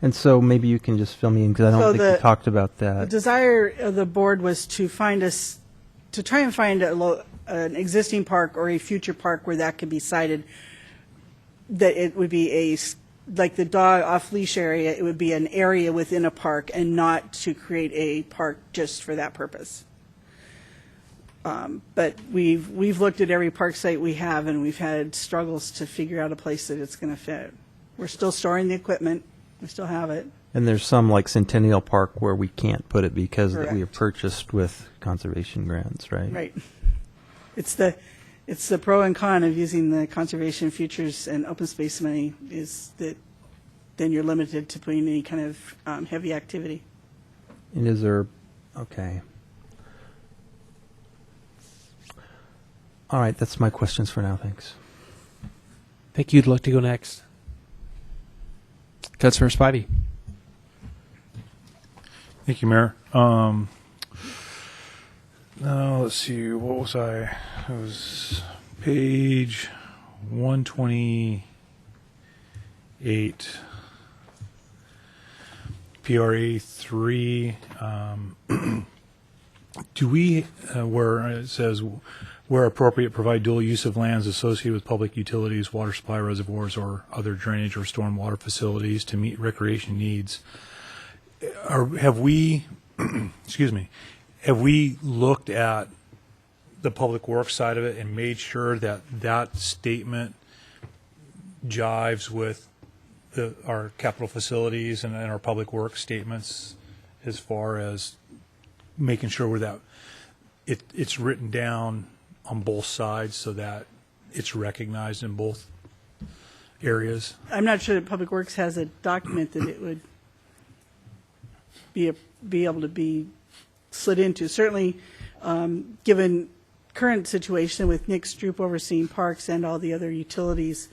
And so maybe you can just fill me in, because I don't So think we talked about The that. desire of the board was to try and find an existing park or a future park where that could be sited, that it would be like the dog off-leash area, it would be an area within a park and not to create a park just for that purpose. But we've looked at every park site we have, and we've had struggles to figure out a place that it's going to fit. We're still storing the equipment. We still have it. And there's some, like Centennial Park, where we can't put it because Correct. we are purchased with conservation grants, right? Right. It's the pro and con of using the conservation futures and open space money, is that then you're limited to putting any kind of heavy activity. And is there, okay. All right, that's my questions for now, thanks. Thank you. You'd like to go next? Councilor Spivey. Thank you, Mayor. Now, let's see, what was I? It was page 128, PRA 3. Do we, where it says, where appropriate, provide dual use of lands associated with public utilities, water supply reservoirs, or other drainage or stormwater facilities to meet recreation needs? Have we, excuse me, have we looked at the public works side of it and made sure that that statement jives with our capital facilities and our public works statements, as far as making sure that it's written down on both sides so that it's recognized in both areas? I'm not sure that Public Works has a document that it would be able to be slid into. Certainly, given current situation with Nick Stroop overseeing parks and all the other utilities,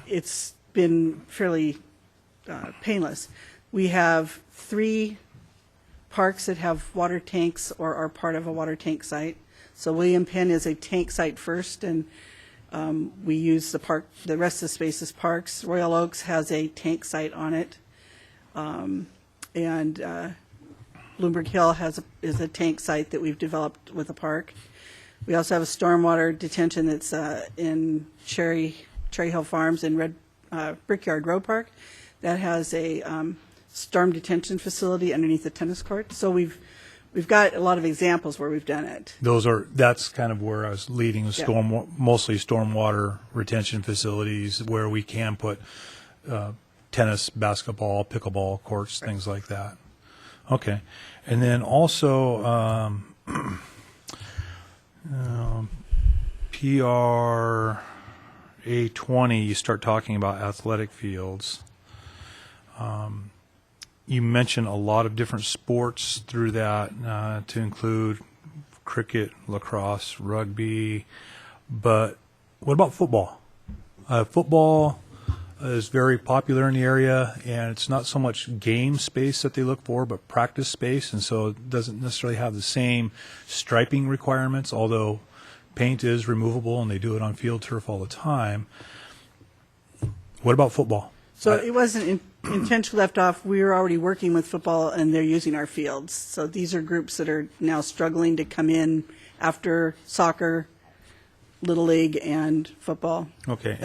it's been fairly painless. We have 3 parks that have water tanks or are part of a water tank site. So William Penn is a tank site first, and we use the park. The rest of the space is parks. Royal Oaks has a tank site on it, and Bloomberg Hill is a tank site that we've developed with a park. We also have a stormwater detention that's in Cherry Hill Farms and Brickyard Road Park that has a storm detention facility underneath the tennis court. So we've got a lot of examples where we've done it. That's kind of where I was leading, with Yeah. mostly stormwater retention facilities where we can put tennis, basketball, pickleball courts, things like that. Okay. And then also PRA 20, you start talking about athletic fields. You mentioned a lot of different sports through that, to include cricket, lacrosse, rugby, but what about football? Football is very popular in the area, and it's not so much game space that they look for, but practice space, and so it doesn't necessarily have the same striping requirements, although paint is removable and they do it on field turf all the time. What about football? So it wasn't intentionally left off. We were already working with football, and they're using our fields. So these are groups that are now struggling to come in after soccer, Little League, and football. Okay.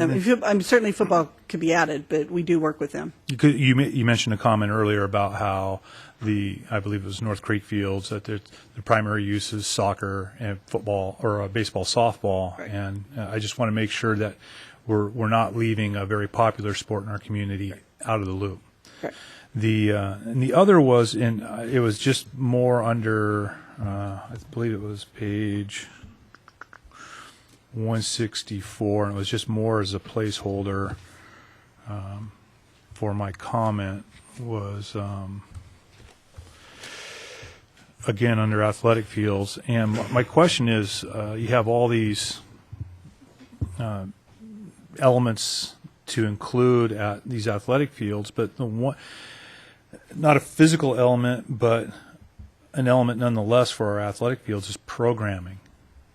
Certainly football could be added, but we do work with them. You mentioned a comment earlier about how I believe it was North Creek Fields, that the primary use is soccer and football, or baseball, softball, Right. and I just want to make sure that we're not leaving a very popular sport in our community out of the loop. Correct. And the other it was just more under, I believe it was page 164, and it was just more as a placeholder for my comment, was again under athletic fields. And my question is, you have all these elements to include at these athletic fields, but the one, not a physical element, but an element nonetheless for our athletic fields is programming.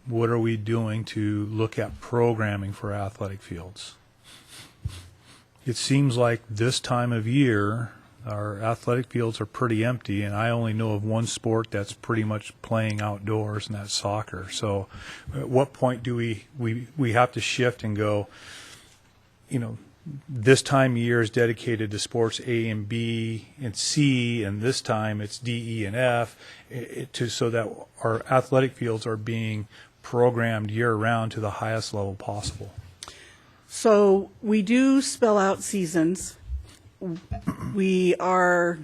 What are we doing to look at programming for athletic fields? It seems like this time of year, our athletic fields are pretty empty, and I only know of one sport that's pretty much playing outdoors, and that's soccer. So at what point do we have to shift and go, this time of year is dedicated to sports A and B and C, and this time it's D, E, and F, so that our athletic fields are being programmed year-round to the highest level possible? So we do spell out seasons. We are,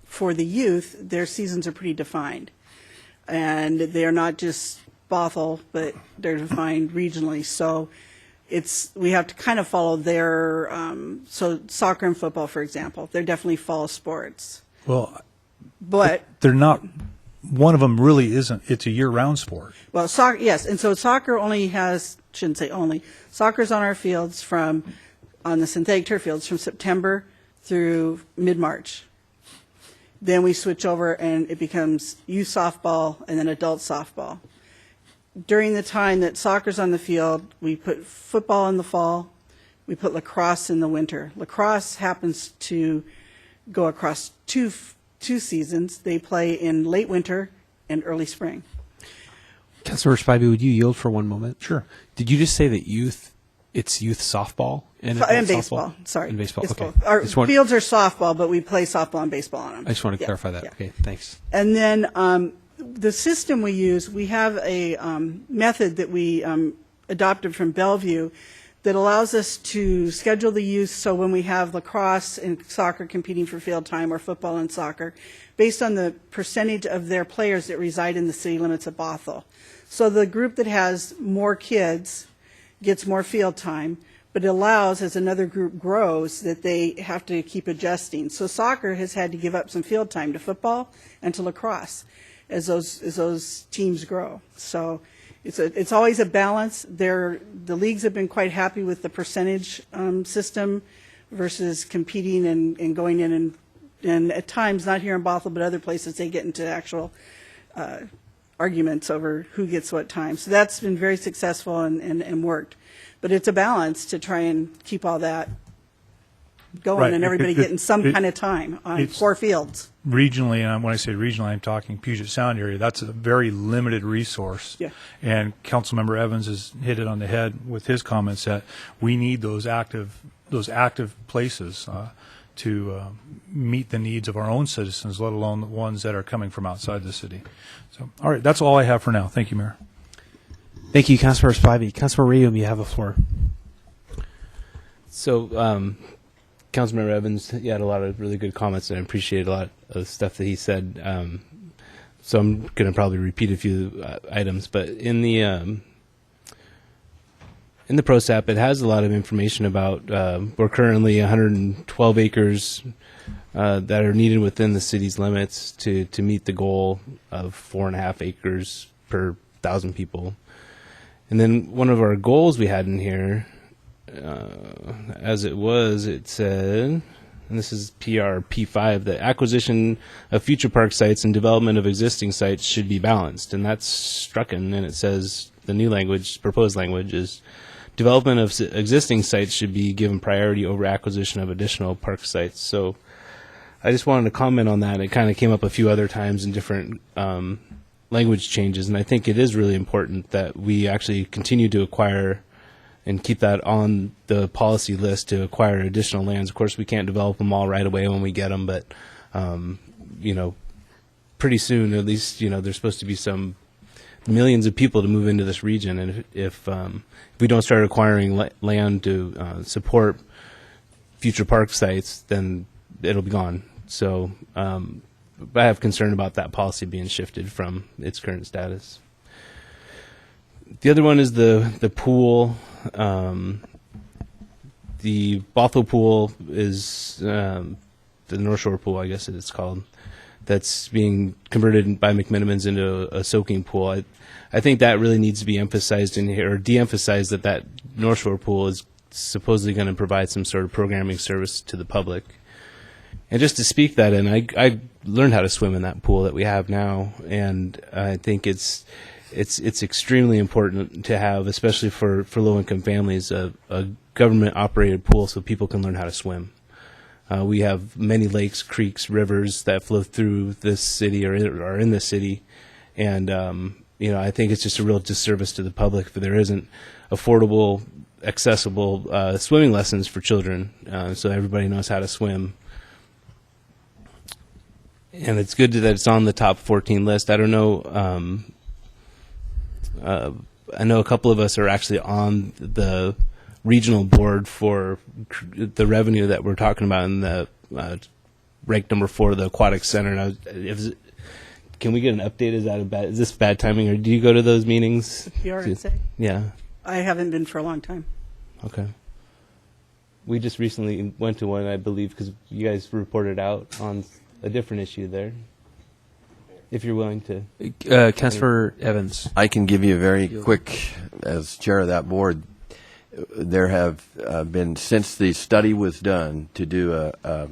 for the youth, their seasons are pretty defined. And they're not just Bothell, but they're defined regionally. So we have to kind of follow their, so soccer and football, for example, they're definitely fall sports. Well, But, they're not, one of them really isn't. It's a year-round sport. well, soccer, yes, and so soccer only has, shouldn't say only, soccer's on our fields on the synthetic turf fields from September through mid-March. Then we switch over and it becomes youth softball and then adult softball. During the time that soccer's on the field, we put football in the fall, we put lacrosse in the winter. Lacrosse happens to go across two seasons. They play in late winter and early spring. Councilmember Spivey, would you yield for one moment? Sure. Did you just say that it's youth softball and And adult baseball, softball? sorry. And baseball, It's okay. both. Our Just want- fields are softball, but we play softball and baseball on them. I just want to Yeah, clarify that. yeah. Okay, thanks. And then the system we use, we have a method that we adopted from Bellevue that allows us to schedule the youth so when we have lacrosse and soccer competing for field time or football and soccer, based on the percentage of their players that reside in the city limits of Bothell. So the group that has more kids gets more field time, but it allows, as another group grows, that they have to keep adjusting. So soccer has had to give up some field time to football and to lacrosse as those teams grow. So it's always a balance. The leagues have been quite happy with the percentage system versus competing and going in and at times, not here in Bothell, but other places, they get into actual arguments over who gets what time. So that's been very successful and worked. But it's a balance to try and keep all that going Right. and everybody getting some It- kind of time on it's- 4 fields. Regionally, and when I say regionally, I'm talking Puget Sound area. That's a very limited resource. Yeah. And Councilmember Evans has hit it on the head with his comments that we need those active places to meet the needs of our own citizens, let alone the ones that are coming from outside the city. So, all right, that's all I have for now. Thank you, Mayor. Thank you, Councilmember Spivey. Councilmember Rayum, you have the floor. So, Councilmember Evans, he had a lot of really good comments, and I appreciate a lot of the stuff that he said. So I'm going to probably repeat a few items, but in the PROSAP, it has a lot of information about we're currently 112 acres that are needed within the city's limits to meet the goal of 4.5 acres per 1,000 people. And then one of our goals we had in here, it said, and this is PR P5, that acquisition of future park sites and development of existing sites should be balanced. And that's stricken, and it says the new language, proposed language, is development of existing sites should be given priority over acquisition of additional park sites. So I just wanted to comment on that. It kind of came up a few other times in different language changes, and I think it is really important that we actually continue to acquire and keep that on the policy list to acquire additional lands. Of course, we can't develop them all right away when we get them, but pretty soon, at least, there's supposed to be some millions of people to move into this region, and if we don't start acquiring land to support future park sites, then it'll be gone. So I have concern about that policy being shifted from its current status. The other one is the pool. The Bothell pool is the North Shore pool, I guess it's called. That's being converted by McMenamins into a soaking pool. I think that really needs to be emphasized in here, or de-emphasized, that North Shore pool is supposedly going to provide some sort of programming service to the public. And just to speak that in, I learned how to swim in that pool that we have now, and I think it's extremely important to have, especially for low-income families, a government-operated pool so people can learn how to swim. We have many lakes, creeks, rivers that flow through this city or are in this city, and I think it's just a real disservice to the public if there isn't affordable, accessible swimming lessons for children, so everybody knows how to swim. And it's good that it's on the top 14 list. I don't know. I know a couple of us are actually on the regional board for the revenue that we're talking about in the ranked number 4, the aquatic center. And can we get an update? Is this bad timing, or do you go to those meetings? The PRNC? Yeah. I haven't been for a long time. Okay. We just recently went to one, I believe, because you guys reported out on a different issue there. If you're willing to. Councilor Evans. I can give you a very quick, as chair of that board, there have been, since the study was done to do a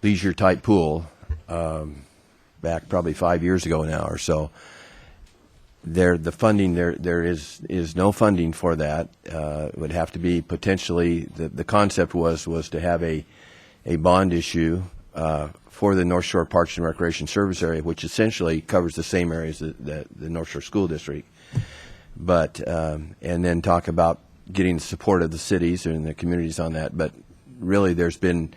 leisure-type pool, back probably 5 years ago now or so, the funding, there is no funding for that. It would have to be potentially, the concept was to have a bond issue for the North Shore Parks and Recreation Service area, which essentially covers the same areas that the North Shore School District. But and then talk about getting the support of the cities and the communities on that. But really, there's been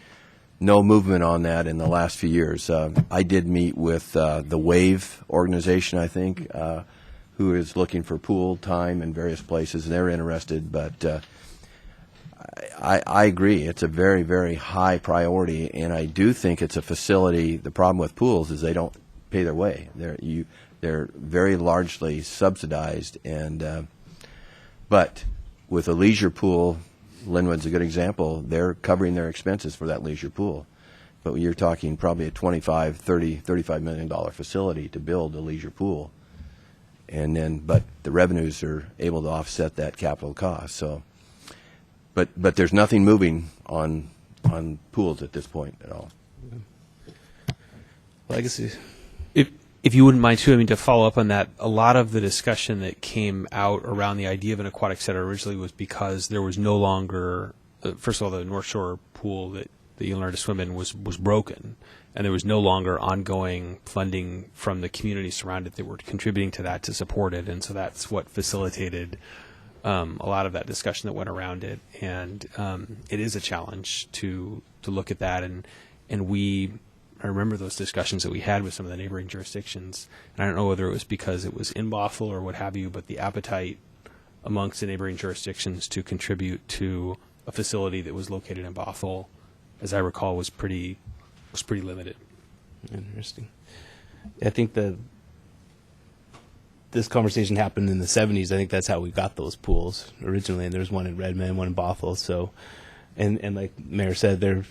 no movement on that in the last few years. I did meet with the WAVE organization, I think, who is looking for pool time in various places, and they're interested. But I agree. It's a very, very high priority, and I do think it's a facility. The problem with pools is they don't pay their way. They're very largely subsidized, and but with a leisure pool, Linwood's a good example. They're covering their expenses for that leisure pool, but you're talking probably a $25, $30, $35 million facility to build a leisure pool, and then but the revenues are able to offset that capital cost. So. But there's nothing moving on pools at this point at all. Legacy. If you wouldn't mind, too, I mean, to follow up on that, a lot of the discussion that came out around the idea of an aquatic center originally was because there was no longer, first of all, the North Shore pool that you learned to swim in was broken, and there was no longer ongoing funding from the community surrounded that were contributing to that to support it, and so that's what facilitated a lot of that discussion that went around it, and it is a challenge to look at that, and I remember those discussions that we had with some of the neighboring jurisdictions, and I don't know whether it was because it was in Bothell or what have you, but the appetite amongst the neighboring jurisdictions to contribute to a facility that was located in Bothell, as I recall, was pretty limited. Interesting. I think this conversation happened in the 70s. I think that's how we got those pools originally. And there's one in Redmond, one in Bothell. So, and like Mayor said, they're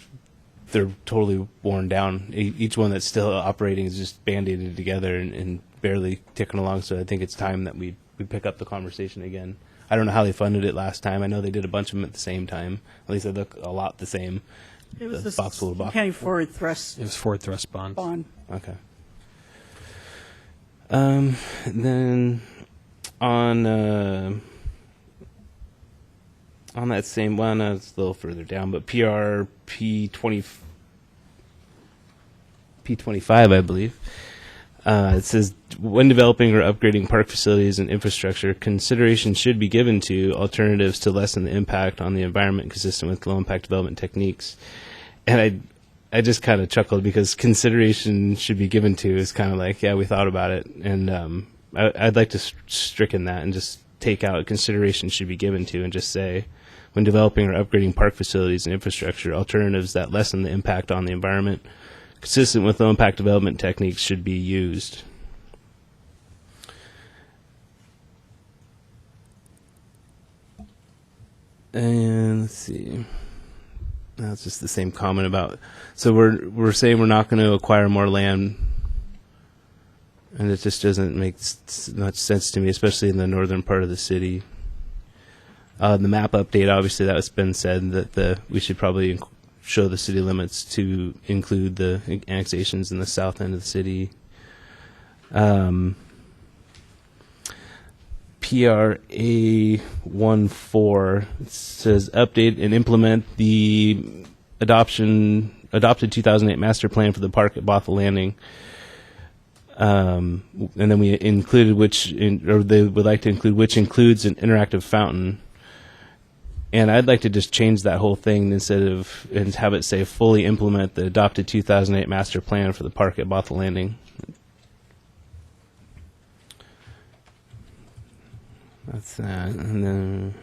totally worn down. Each one that's still operating is just band-aided together and barely ticking along. So I think it's time that we pick up the conversation again. I don't know how they funded it last time. I know they did a bunch of them at the same time. At least they look a lot the same. It was the Boxwood box. County Forward Thrust It was forward thrust bonds. bond. Okay. Then on that same one, it's a little further down, but P25, I believe. It says, when developing or upgrading park facilities and infrastructure, consideration should be given to alternatives to lessen the impact on the environment consistent with low-impact development techniques. And I just kind of chuckled because consideration should be given to is kind of like, yeah, we thought about it. And I'd like to stricken that and just take out consideration should be given to and just say, when developing or upgrading park facilities and infrastructure, alternatives that lessen the impact on the environment consistent with low-impact development techniques should be used. And let's see. That's just the same comment about. So we're saying we're not going to acquire more land, and it just doesn't make much sense to me, especially in the northern part of the city. The map update, obviously, that has been said that we should probably show the city limits to include the annexations in the south end of the city. PRA 14 says update and implement the adopted 2008 master plan for the park at Bothell Landing. And then we included they would like to include which includes an interactive fountain. And I'd like to just change that whole thing and have it say fully implement the adopted 2008 master plan for the park at Bothell Landing. That's that. And then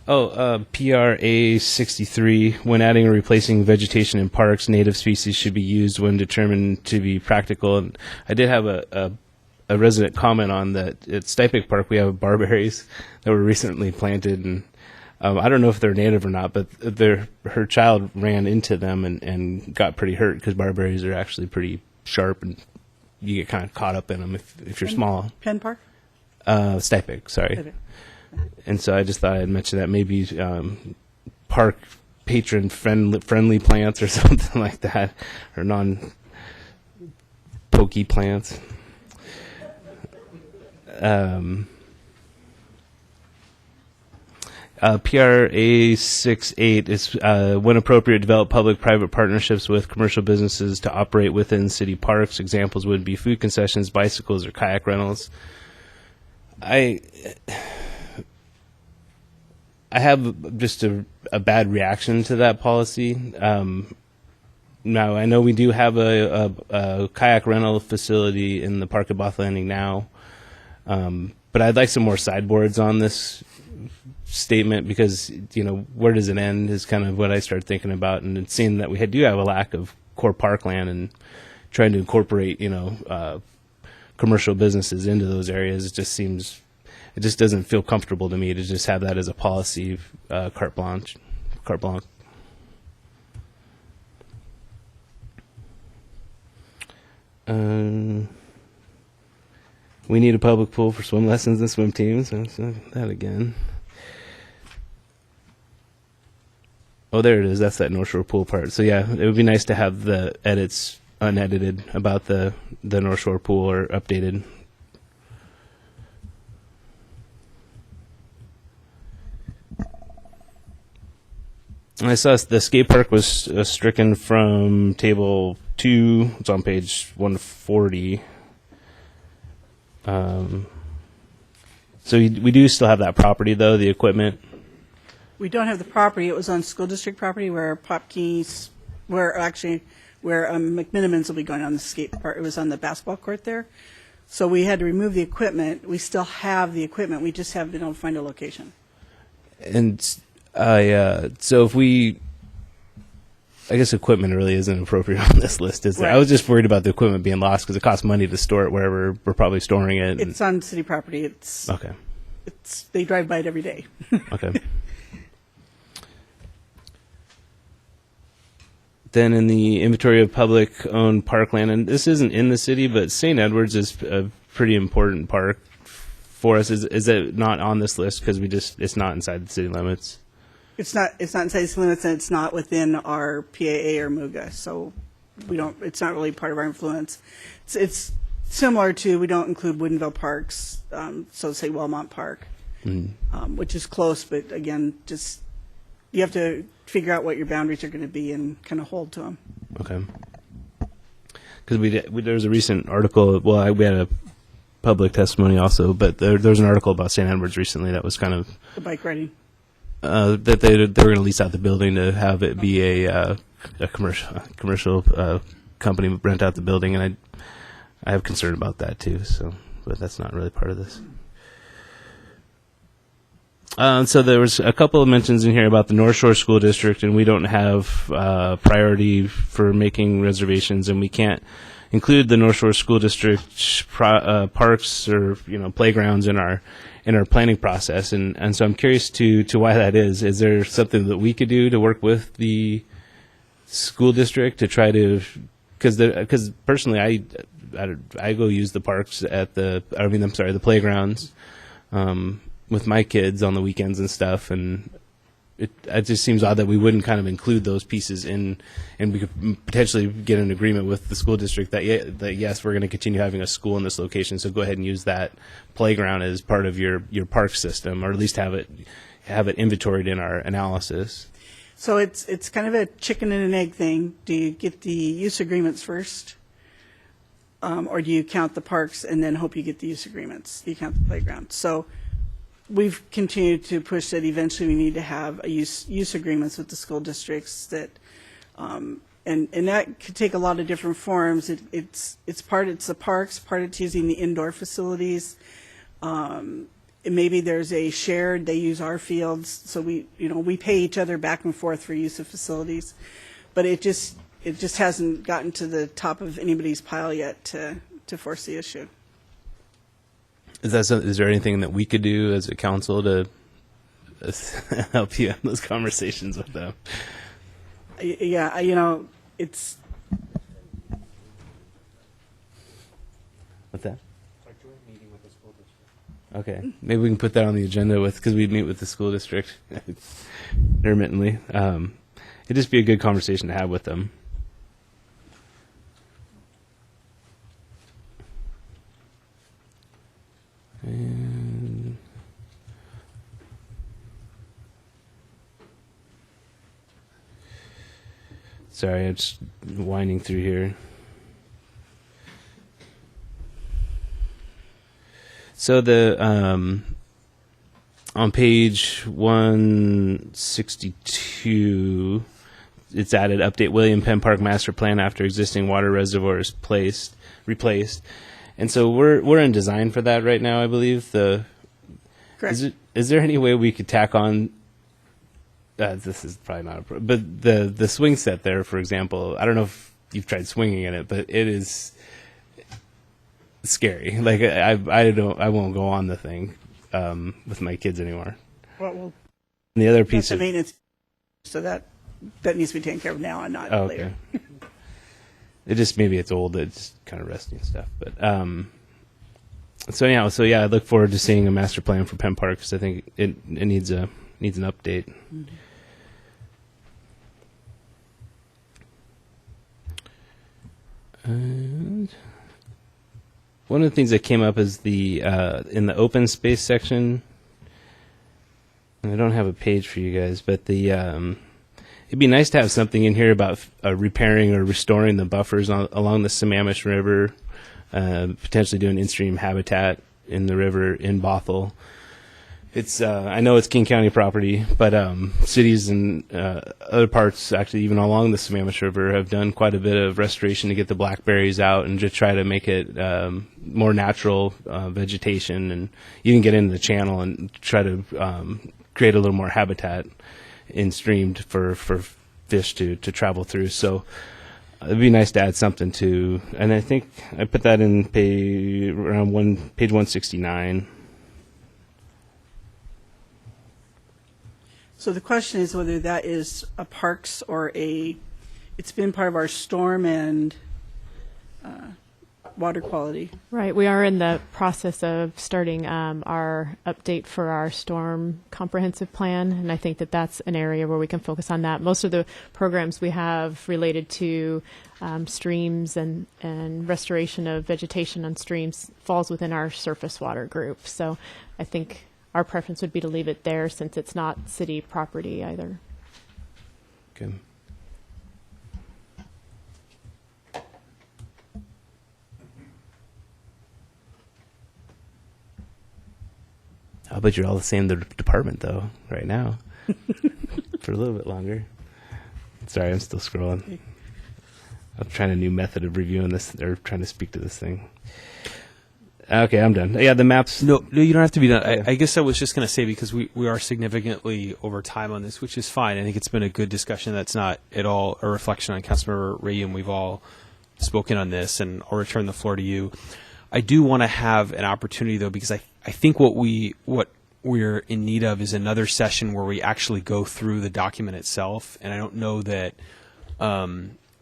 PRA 63, when adding or replacing vegetation in parks, native species should be used when determined to be practical. And I did have a resident comment on that. At Stipek Park, we have barberries that were recently planted, and I don't know if they're native or not, but her child ran into them and got pretty hurt because barberries are actually pretty sharp, and you get kind of caught up in them if you're small. Penn Park? Stipek, sorry. Stipek. And so I just thought I'd mention that maybe park patron friendly plants or something like that, or non-pokey plants. PRA 68 is when appropriate, develop public-private partnerships with commercial businesses to operate within city parks. Examples would be food concessions, bicycles, or kayak rentals. I have just a bad reaction to that policy. Now, I know we do have a kayak rental facility in the Park at Bothell Landing now, but I'd like some more sideboards on this statement because, where does it end is kind of what I started thinking about. And it's seeing that we do have a lack of core parkland and trying to incorporate, commercial businesses into those areas. It just doesn't feel comfortable to me to just have that as a policy, carte blanche. We need a public pool for swim lessons and swim teams. So that again. Oh, there it is. That's that North Shore pool part. So yeah, it would be nice to have the edits unedited about the North Shore pool or updated. And I saw the skate park was stricken from table 2. It's on page 140. So we do still have that property, though, the equipment. We don't have the property. It was on school district property where McMinimans will be going on the skate park. It was on the basketball court there. So we had to remove the equipment. We still have the equipment. We just haven't been able to find a location. And so I guess equipment really isn't appropriate on this list, is it? Right. I was just worried about the equipment being lost because it costs money to store it wherever we're probably storing it. It's on city property. Okay. They drive by it every day. Okay. Then in the inventory of public-owned parkland, and this isn't in the city, but St. Edwards is a pretty important park for us. Is it not on this list because it's not inside the city limits? It's not inside city limits, and it's not within our PAA or MUGA, so it's not really part of our influence. It's similar to, we don't include Woodinville parks, so say Wellmont Park, which is close, but again, just you have to figure out what your boundaries are going to be and kind of hold to them. Okay. Because there was a recent article, we had a public testimony also, but there was an article about St. Edwards recently that was kind of The bike riding. that they were going to lease out the building to have it be a commercial company rent out the building, and I have concern about that too. So, but that's not really part of this. So there was a couple of mentions in here about the North Shore School District, and we don't have priority for making reservations, and we can't include the North Shore School District parks or playgrounds in our planning process, and so I'm curious to why that is. Is there something that we could do to work with the school district to try to, because personally I go use the parks the playgrounds with my kids on the weekends and stuff, and it just seems odd that we wouldn't kind of include those pieces in, and we could potentially get an agreement with the school district that yes, we're going to continue having a school in this location, so go ahead and use that playground as part of your park system, or at least have it inventoried in our analysis. So it's kind of a chicken and an egg thing. Do you get the use agreements first? Or do you count the parks and then hope you get the use agreements? You count the playground. So we've continued to push that eventually we need to have a use agreements with the school districts that, and that could take a lot of different forms. It's the parks, part it's using the indoor facilities. Maybe there's a shared, they use our fields, so we pay each other back and forth for use of facilities. But it just hasn't gotten to the top of anybody's pile yet to force the issue. Is there anything that we could do as a council to help you in those conversations with them? Yeah, it's. What's that? Okay, maybe we can put that on the agenda because we'd meet with the school district intermittently. It'd just be a good conversation to have with them. And sorry, I'm just winding through here. So the on page 162, it's added update William Penn Park master plan after existing water reservoirs replaced. And so we're in design for that right now, I believe. Correct. Is there any way we could tack on? This is probably not but the swing set there, for example. I don't know if you've tried swinging in it, but it is scary. Like I won't go on the thing with my kids anymore. Well, And the other piece that's of the maintenance, so that needs to be taken care of now and not later. Okay. It just maybe it's old, it's kind of rusty and stuff. But so yeah, I look forward to seeing a master plan for Penn Park because I think it needs an update. Mm-hmm. And one of the things that came up is the in the open space section. And I don't have a page for you guys, but the it'd be nice to have something in here about repairing or restoring the buffers along the Sammamish River, potentially doing in-stream habitat in the river in Bothell. It's I know it's King County property, but cities and other parts, actually even along the Sammamish River, have done quite a bit of restoration to get the blackberries out and just try to make it more natural vegetation, and even get into the channel and try to create a little more habitat in stream for fish to travel through. So it'd be nice to add something to, and I think I put that in page 169. So the question is whether that is a parks or it's been part of our storm and water quality. Right. We are in the process of starting our update for our storm comprehensive plan, and I think that that's an area where we can focus on that. Most of the programs we have related to streams and restoration of vegetation on streams falls within our surface water group. So I think our preference would be to leave it there since it's not city property either. Okay. I bet you're all the same department though right now for a little bit longer. Sorry, I'm still scrolling. I'm trying a new method of reviewing this or trying to speak to this thing. Okay, I'm done. Yeah, the maps. No, you don't have to be done. I guess I was just going to say, because we are significantly over time on this, which is fine. I think it's been a good discussion. That's not at all a reflection on Councilmember Ray, and we've all spoken on this, and I'll return the floor to you. I do want to have an opportunity, though, because I think what we're in need of is another session where we actually go through the document itself. And I don't know that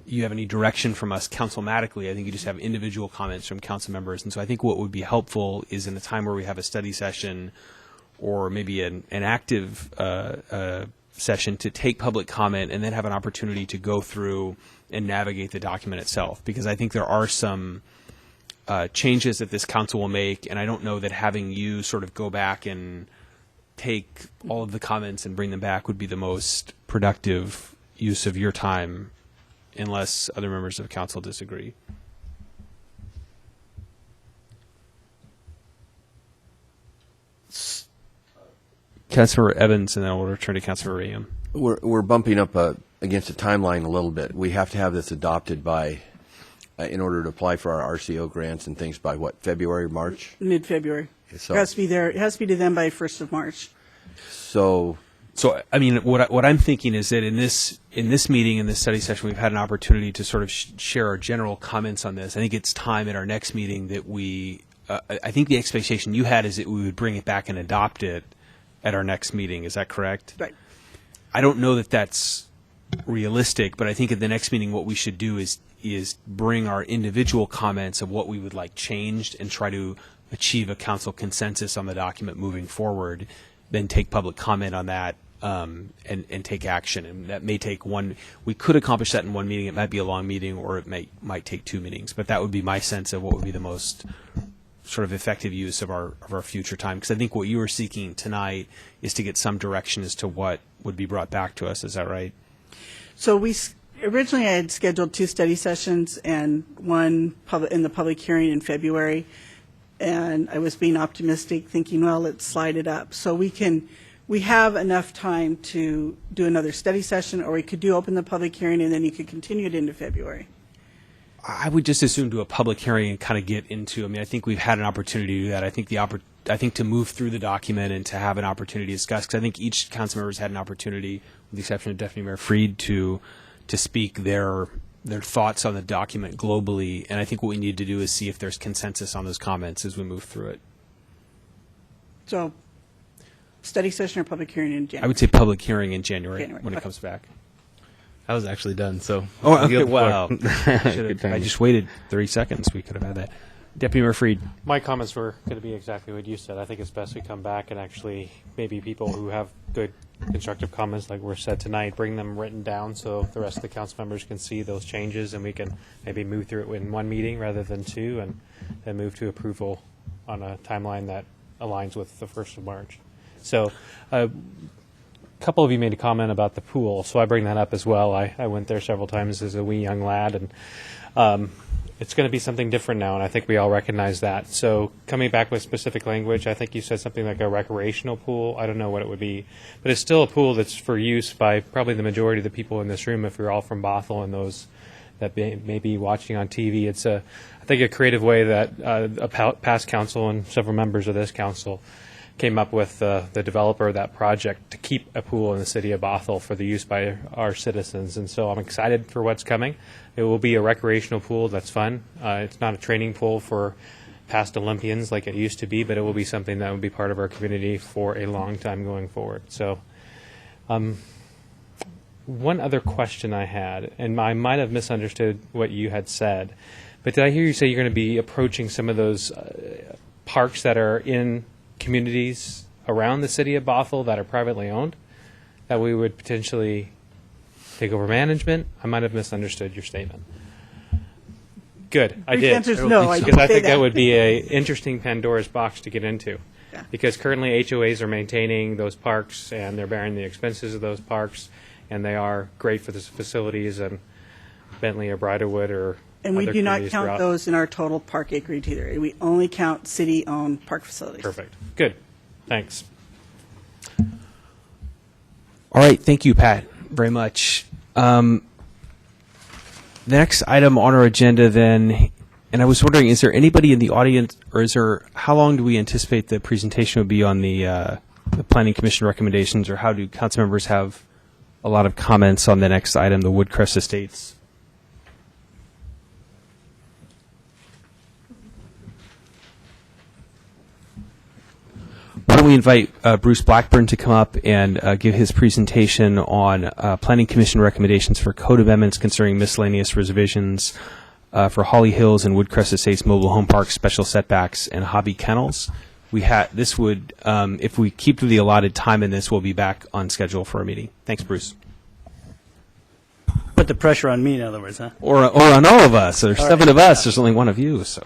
you have any direction from us councilmatically. I think you just have individual comments from council members. And so I think what would be helpful is in a time where we have a study session or maybe an active session to take public comment and then have an opportunity to go through and navigate the document itself. Because I think there are some changes that this council will make, and I don't know that having you sort of go back and take all of the comments and bring them back would be the most productive use of your time, unless other members of council disagree. Councilmember Evans, and then we'll return to Councilmember Rayam. We're bumping up against a timeline a little bit. We have to have this adopted by, in order to apply for our RCO grants and things by what, February, March? Mid-February. So- It has to be there, it has to be to them by 1st of March. So So, I mean, what I'm thinking is that in this meeting, in this study session, we've had an opportunity to sort of share our general comments on this. I think it's time at our next meeting that we, I think the expectation you had is that we would bring it back and adopt it at our next meeting. Is that correct? Right. I don't know that that's realistic, but I think at the next meeting what we should do is bring our individual comments of what we would like changed and try to achieve a council consensus on the document moving forward, then take public comment on that and take action. And that may take we could accomplish that in one meeting. It might be a long meeting, or it might take 2 meetings. But that would be my sense of what would be the most sort of effective use of our future time. Because I think what you were seeking tonight is to get some direction as to what would be brought back to us. Is that right? So originally I had scheduled 2 study sessions and one in the public hearing in February. And I was being optimistic, thinking, well, let's slide it up. So we have enough time to do another study session, or we could open the public hearing and then you could continue it into February. I would just assume do a public hearing and kind of get into. I mean, I think we've had an opportunity to do that. I think to move through the document and to have an opportunity to discuss, because I think each council member's had an opportunity, with the exception of Deputy Mayor Freed, to speak their thoughts on the document globally. And I think what we need to do is see if there's consensus on those comments as we move through it. So study session or public hearing in January? I would say public hearing in January January. when it Okay. comes back. I was actually done, so. Oh, you okay. have the floor. Wow. Good I timing. just waited 30 seconds. We could have had that. Deputy Mayor Freed. My comments were going to be exactly what you said. I think it's best we come back and actually maybe people who have good constructive comments like were said tonight, bring them written down so the rest of the council members can see those changes and we can maybe move through it in one meeting rather than 2 and then move to approval on a timeline that aligns with the 1st of March. So a couple of you made a comment about the pool, so I bring that up as well. I went there several times as a wee young lad, and it's going to be something different now, and I think we all recognize that. So coming back with specific language, I think you said something like a recreational pool. I don't know what it would be, but it's still a pool that's for use by probably the majority of the people in this room if you're all from Bothell and those that may be watching on TV. It's I think a creative way that a past council and several members of this council came up with the developer of that project to keep a pool in the city of Bothell for the use by our citizens. And so I'm excited for what's coming. It will be a recreational pool that's fun. It's not a training pool for past Olympians like it used to be, but it will be something that will be part of our community for a long time going forward. So one other question I had, and I might have misunderstood what you had said, but did I hear you say you're going to be approaching some of those parks that are in communities around the city of Bothell that are privately owned, that we would potentially take over management? I might have misunderstood your statement. Good, I Brief did. answer is no, I Because I didn't say think that that. would be an interesting Pandora's box to get into. Yeah. Because currently HOAs are maintaining those parks and they're bearing the expenses of those parks, and they are great for the facilities, and Bentley or Bridlewood or And we other do not communities count throughout. those in our total park acreage either. We only count city-owned park facilities. Perfect. Good. Thanks. All right, thank you, Pat, very much. The next item on our agenda then, and I was wondering, is there anybody in the audience, or how long do we anticipate the presentation would be on the Planning Commission recommendations, or how do council members have a lot of comments on the next item, the Woodcrest Estates? don't we invite Bruce Blackburn to come up and give his presentation on Planning Commission recommendations for code amendments concerning miscellaneous revisions for Holly Hills and Woodcrest Estates mobile home parks, special setbacks, and hobby kennels. This would, if we keep to the allotted time in this, we'll be back on schedule for our meeting. Thanks, Bruce. Put the pressure on me, in other words, huh? Or on all of us. There's 7 of us. There's only 1 of you. So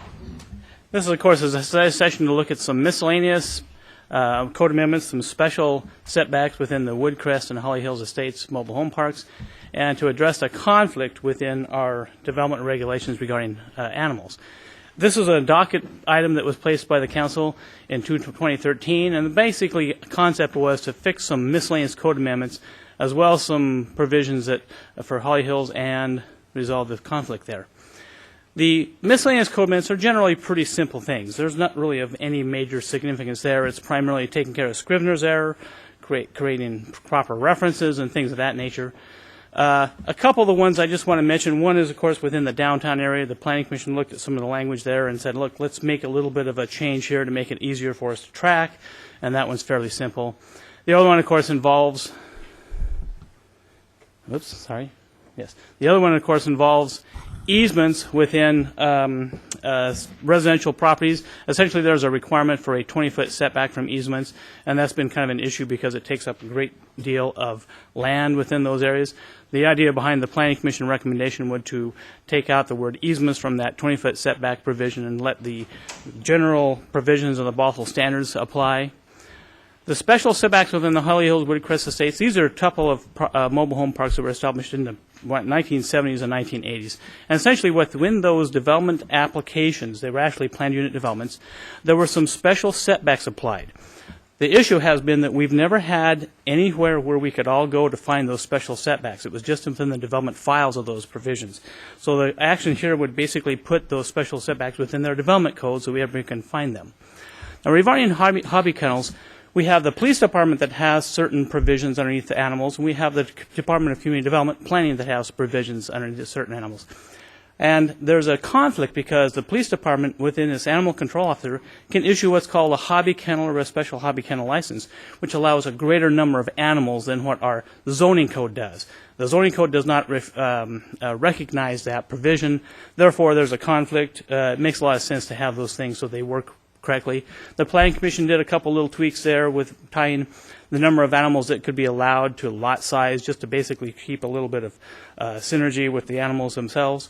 This, of course, is a session to look at some miscellaneous code amendments, some special setbacks within the Woodcrest and Holly Hills Estates mobile home parks, and to address a conflict within our development regulations regarding animals. This was a docket item that was placed by the council in 2013, and basically the concept was to fix some miscellaneous code amendments as well as some provisions that for Holly Hills and resolve the conflict there. The miscellaneous code amendments are generally pretty simple things. There's not really of any major significance there. It's primarily taking care of Scrivener's error, creating proper references and things of that nature. A couple of the ones I just want to mention, one is, of course, within the downtown area. The Planning Commission looked at some of the language there and said, look, let's make a little bit of a change here to make it easier for us to track, and that one's fairly simple. The other one, of course, involves the other one, of course, involves easements within residential properties. Essentially, there's a requirement for a 20-foot setback from easements, and that's been kind of an issue because it takes up a great deal of land within those areas. The idea behind the Planning Commission recommendation would to take out the word easements from that 20-foot setback provision and let the general provisions of the Bothell standards apply. The special setbacks within the Holly Hills Woodcrest Estates, these are a couple of mobile home parks that were established in the 1970s and 1980s. And essentially within those development applications, they were actually planned unit developments, there were some special setbacks applied. The issue has been that we've never had anywhere where we could all go to find those special setbacks. It was just within the development files of those provisions. So the action here would basically put those special setbacks within their development code so we can find them. Now regarding hobby kennels, we have the police department that has certain provisions underneath the animals, and we have the Department of Community Development Planning that has provisions underneath certain animals. And there's a conflict because the police department, within its animal control officer, can issue what's called a hobby kennel or a special hobby kennel license, which allows a greater number of animals than what our zoning code does. The zoning code does not recognize that provision. Therefore, there's a conflict. It makes a lot of sense to have those things so they work correctly. The Planning Commission did a couple little tweaks there with tying the number of animals that could be allowed to lot size just to basically keep a little bit of synergy with the animals themselves.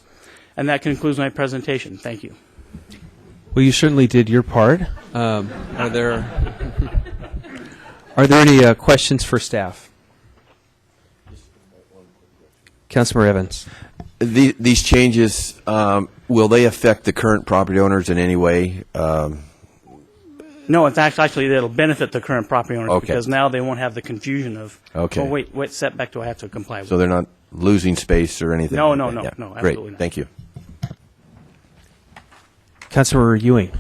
And that concludes my presentation. Thank you. Well, you certainly did your part. Are there any questions for staff? Councilmember Evans. These changes, will they affect the current property owners in any way? No, in fact, actually, it'll benefit the current property owners Okay. because now they won't have the confusion of, Okay. well, wait, what setback do I have to comply with? So they're not losing space or anything? No, like no, that? no, Yeah. no, Great, absolutely not. thank you. Councilmember Ewing.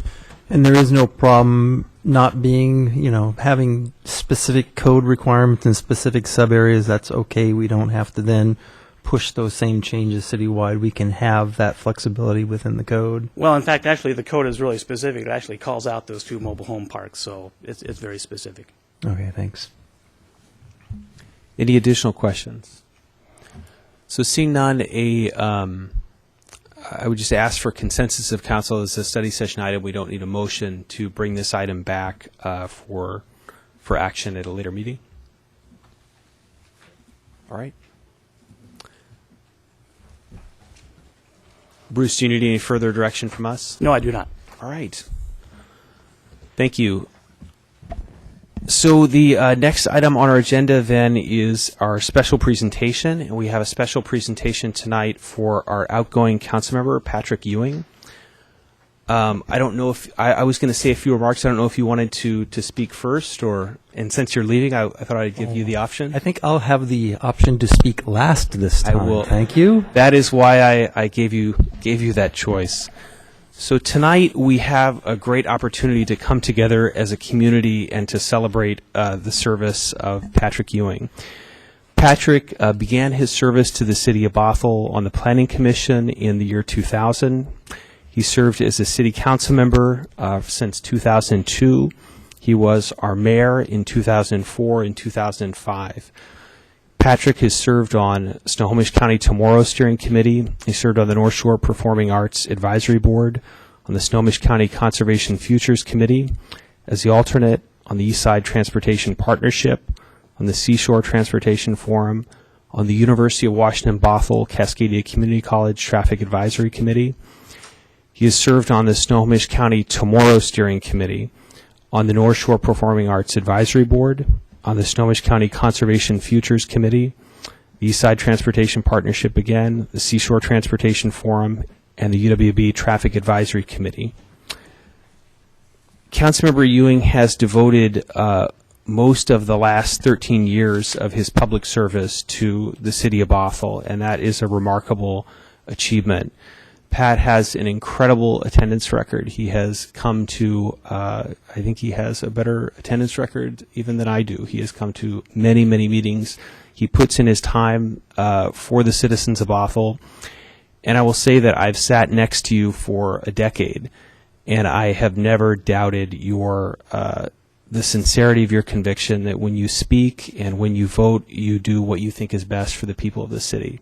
And there is no problem not being, having specific code requirements in specific sub-areas. That's okay. We don't have to then push those same changes citywide. We can have that flexibility within the code. Well, in fact, actually, the code is really specific. It actually calls out those 2 mobile home parks, so it's very specific. Okay, thanks. Any additional questions? So seeing none, I would just ask for consensus of council. As a study session item, we don't need a motion to bring this item back for action at a later meeting. All right. Bruce, do you need any further direction from us? No, I do not. All right. Thank you. So the next item on our agenda then is our special presentation, and we have a special presentation tonight for our outgoing council member, Patrick Ewing. I don't know if I was going to say a few remarks. I don't know if you wanted to speak first, and since you're leaving, I thought I'd give you the option. I think I'll have the option to speak last this time. I will. Thank you. That is why I gave you that choice. So tonight we have a great opportunity to come together as a community and to celebrate the service of Patrick Ewing. Patrick began his service to the city of Bothell on the Planning Commission in the year 2000. He served as a city council member since 2002, He was our mayor in 2004 and 2005. Patrick has served on Snohomish County Tomorrow Steering Committee. He served on the North Shore Performing Arts Advisory Board, on the Snohomish County Conservation Futures Committee, as the alternate on the East Side Transportation Partnership, on the Seashore Transportation Forum, on the University of Washington Bothell Cascadia Community College Traffic Advisory Committee. He has served on the Snohomish County Tomorrow Steering Committee, on the North Shore Performing Arts Advisory Board, on the Snohomish County Conservation Futures Committee, the East Side Transportation Partnership again, the Seashore Transportation Forum, and the UWB Traffic Advisory Committee. Councilmember Ewing has devoted most of the last 13 years of his public service to the city of Bothell, and that is a remarkable achievement. Pat has an incredible attendance record. He has come to, I think he has a better attendance record even than I do. He has come to many, many meetings. He puts in his time for the citizens of Bothell. And I will say that I've sat next to you for a decade, and I have never doubted your the sincerity of your conviction that when you speak and when you vote, you do what you think is best for the people of the city.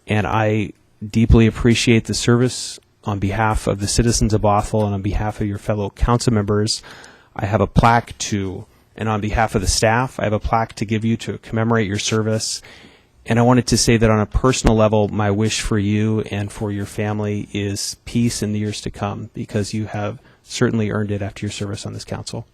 And I deeply appreciate the service on behalf of the citizens of Bothell and on behalf of your fellow council members. I have a plaque and on behalf of the staff, I have a plaque to give you to commemorate your service. And I wanted to say that on a personal level, my wish for you and for your family is peace in the years to come, because you have certainly earned it after your service on this council.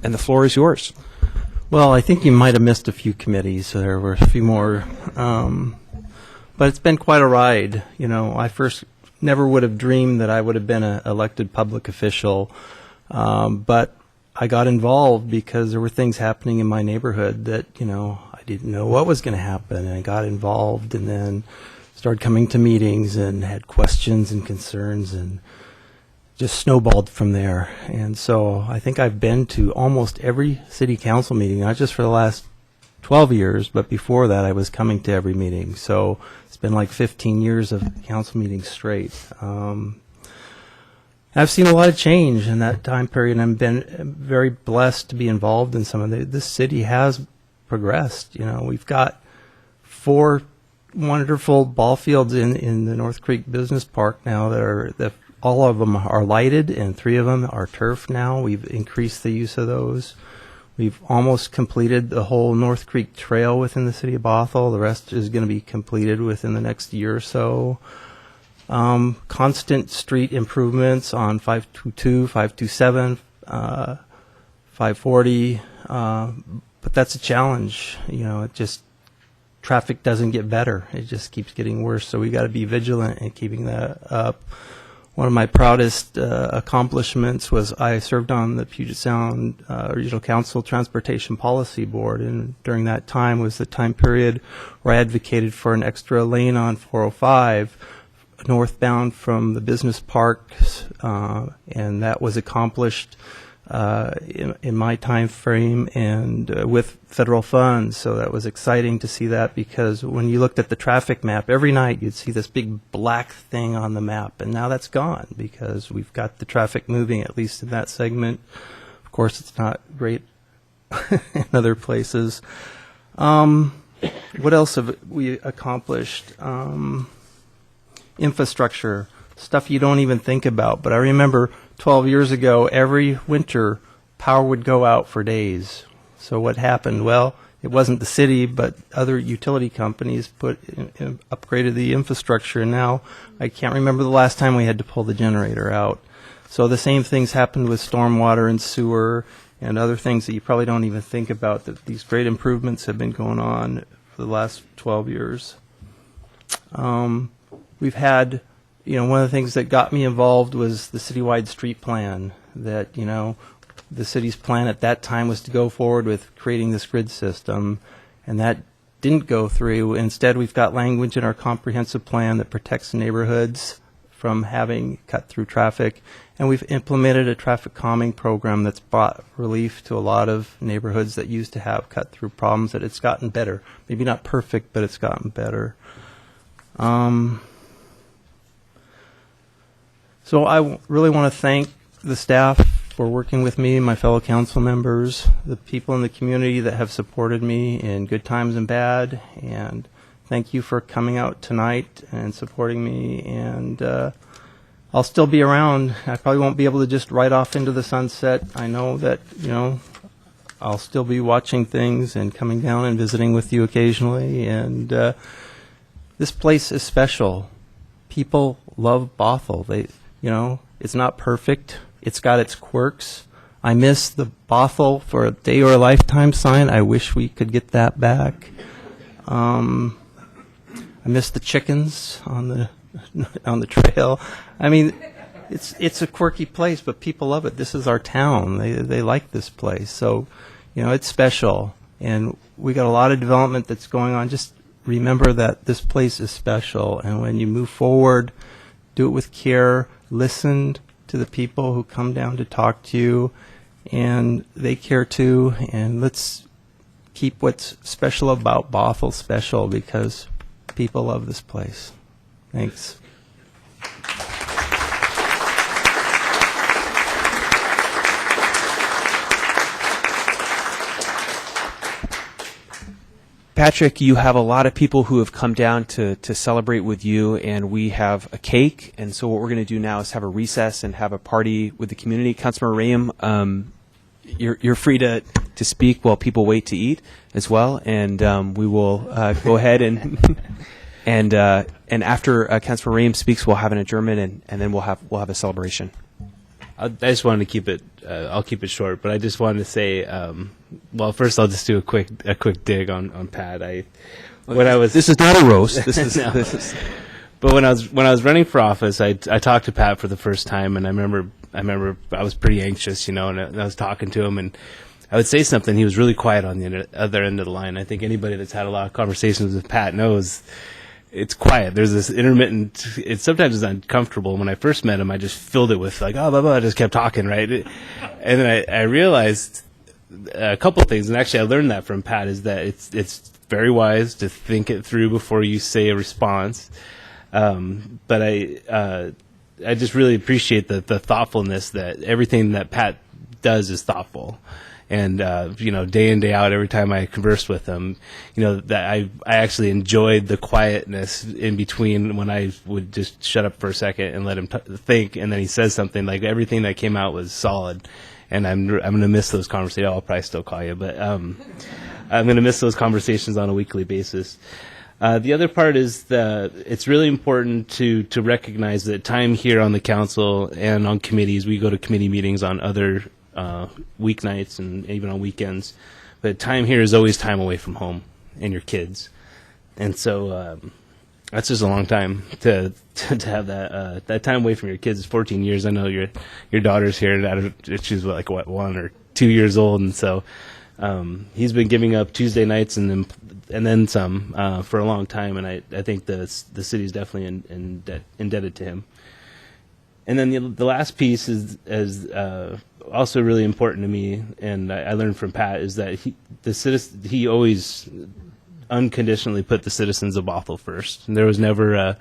And the floor is yours. Well, I think you might have missed a few committees. So there were a few more. But it's been quite a ride. You know, I first never would have dreamed that I would have been an elected public official. But I got involved because there were things happening in my neighborhood that, you know, I didn't know what was going to happen. And I got involved and then started coming to meetings and had questions and concerns and just snowballed from there. And so I think I've been to almost every city council meeting, not just for the last 12 years, but before that I was coming to every meeting. So it's been like 15 years of council meetings straight. I've seen a lot of change in that time period, and I've been very blessed to be involved in some of this city has progressed. You know, we've got 4 wonderful ball fields in the North Creek Business Park now that all of them are lighted, and 3 of them are turf now. We've increased the use of those. We've almost completed the whole North Creek Trail within the city of Bothell. The rest is going to be completed within the next year or so. Constant street improvements on 522, 527, 540, but that's a challenge. You know, traffic doesn't get better. It just keeps getting worse. So we got to be vigilant in keeping that up. One of my proudest accomplishments was I served on the Puget Sound Regional Council Transportation Policy Board, and during that time was the time period where I advocated for an extra lane on 405 northbound from the business parks, and that was accomplished in my time frame and with federal funds. So that was exciting to see that, because when you looked at the traffic map every night, you'd see this big black thing on the map, and now that's gone because we've got the traffic moving, at least in that segment. Of course, it's not great in other places. What else have we accomplished? Infrastructure, stuff you don't even think about. But I remember 12 years ago, every winter, power would go out for days. So what happened? Well, it wasn't the city, but other utility companies upgraded the infrastructure. And now I can't remember the last time we had to pull the generator out. So the same things happened with stormwater and sewer and other things that you probably don't even think about, that these great improvements have been going on for the last 12 years. We've had, you know, one of the things that got me involved was the citywide street plan. That, you know, the city's plan at that time was to go forward with creating this grid system, and that didn't go through. Instead, we've got language in our comprehensive plan that protects neighborhoods from having cut-through traffic. And we've implemented a traffic calming program that's brought relief to a lot of neighborhoods that used to have cut-through problems, that it's gotten better. Maybe not perfect, but it's gotten better. So I really want to thank the staff for working with me, my fellow council members, the people in the community that have supported me in good times and bad, and thank you for coming out tonight and supporting me. And I'll still be around. I probably won't be able to just ride off into the sunset. I know that, I'll still be watching things and coming down and visiting with you occasionally. And this place is special. People love Bothell. It's not perfect. It's got its quirks. I miss the Bothell for a day or a lifetime sign. I wish we could get that back. I miss the chickens on the trail. I mean, it's a quirky place, but people love it. This is our town. They like this place. So, it's special. And we got a lot of development that's going on. Just remember that this place is special. And when you move forward, do it with care. Listen to the people who come down to talk to you, and they care too. And let's keep what's special about Bothell special, because people love this place. Thanks. Patrick, you have a lot of people who have come down to celebrate with you, and we have a cake. And so what we're going to do now is have a recess and have a party with the community. Councilmember Rayam, you're free to speak while people wait to eat as well. And we will go ahead and and after Councilmember Rayam speaks, we'll have an adjournment, and then we'll have a celebration. I just wanted to keep it. I'll keep it short, but I just wanted to say. Well, first I'll just do a quick dig on Pat. This is not a roast. This is. No. This is. But when I was running for office, I talked to Pat for the first time, and I remember I was pretty anxious, and I was talking to him, and I would say something. He was really quiet on the other end of the line. I think anybody that's had a lot of conversations with Pat knows. It's quiet. There's this intermittent. It sometimes is uncomfortable. When I first met him, I just filled it with blah blah. I just kept talking, right? And then I realized a couple of things, and actually I learned that from Pat, is that it's very wise to think it through before you say a response. But I just really appreciate the thoughtfulness, that everything that Pat does is thoughtful. And, day in, day out, every time I conversed with him, that I actually enjoyed the quietness in between when I would just shut up for a second and let him think. And then he says something. Like, everything that came out was solid. And I'm going to miss those conversations. I'll probably still call you, but I'm going to miss those conversations on a weekly basis. The other part is that it's really important to recognize that time here on the council and on committees, we go to committee meetings on other weeknights and even on weekends, but time here is always time away from home and your kids, and so that's just a long time to have that time away from your kids. 14 years. I know your daughter's here, and she's 1 or 2 years old, and so he's been giving up Tuesday nights and then some for a long time, and I think the city's definitely indebted to him. And then the last piece is also really important to me, and I learned from Pat, is that he always unconditionally put the citizens of Bothell first. And there was never,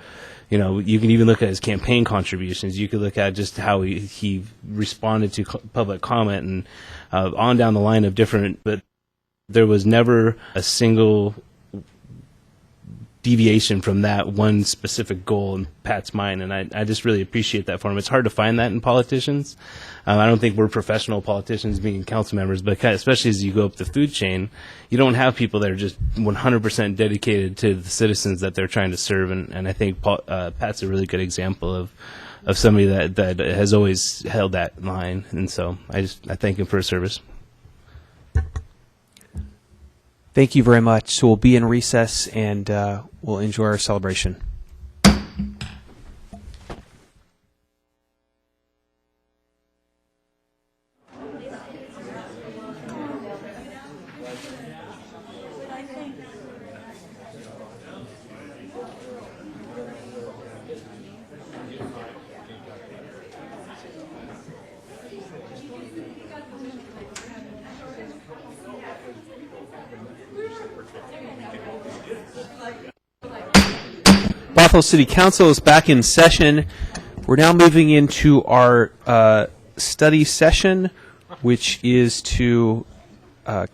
you can even look at his campaign contributions. You could look at just how he responded to public comment and on down the line of different. But there was never a single deviation from that one specific goal in Pat's mind, and I just really appreciate that for him. It's hard to find that in politicians. I don't think we're professional politicians being council members, but especially as you go up the food chain, you don't have people that are just 100% dedicated to the citizens that they're trying to serve, and I think Pat's a really good example of somebody that has always held that line, and so I thank him for his service. Thank you very much. So we'll be in recess, and we'll enjoy our celebration. Bothell City Council is back in session. We're now moving into our study session, which is to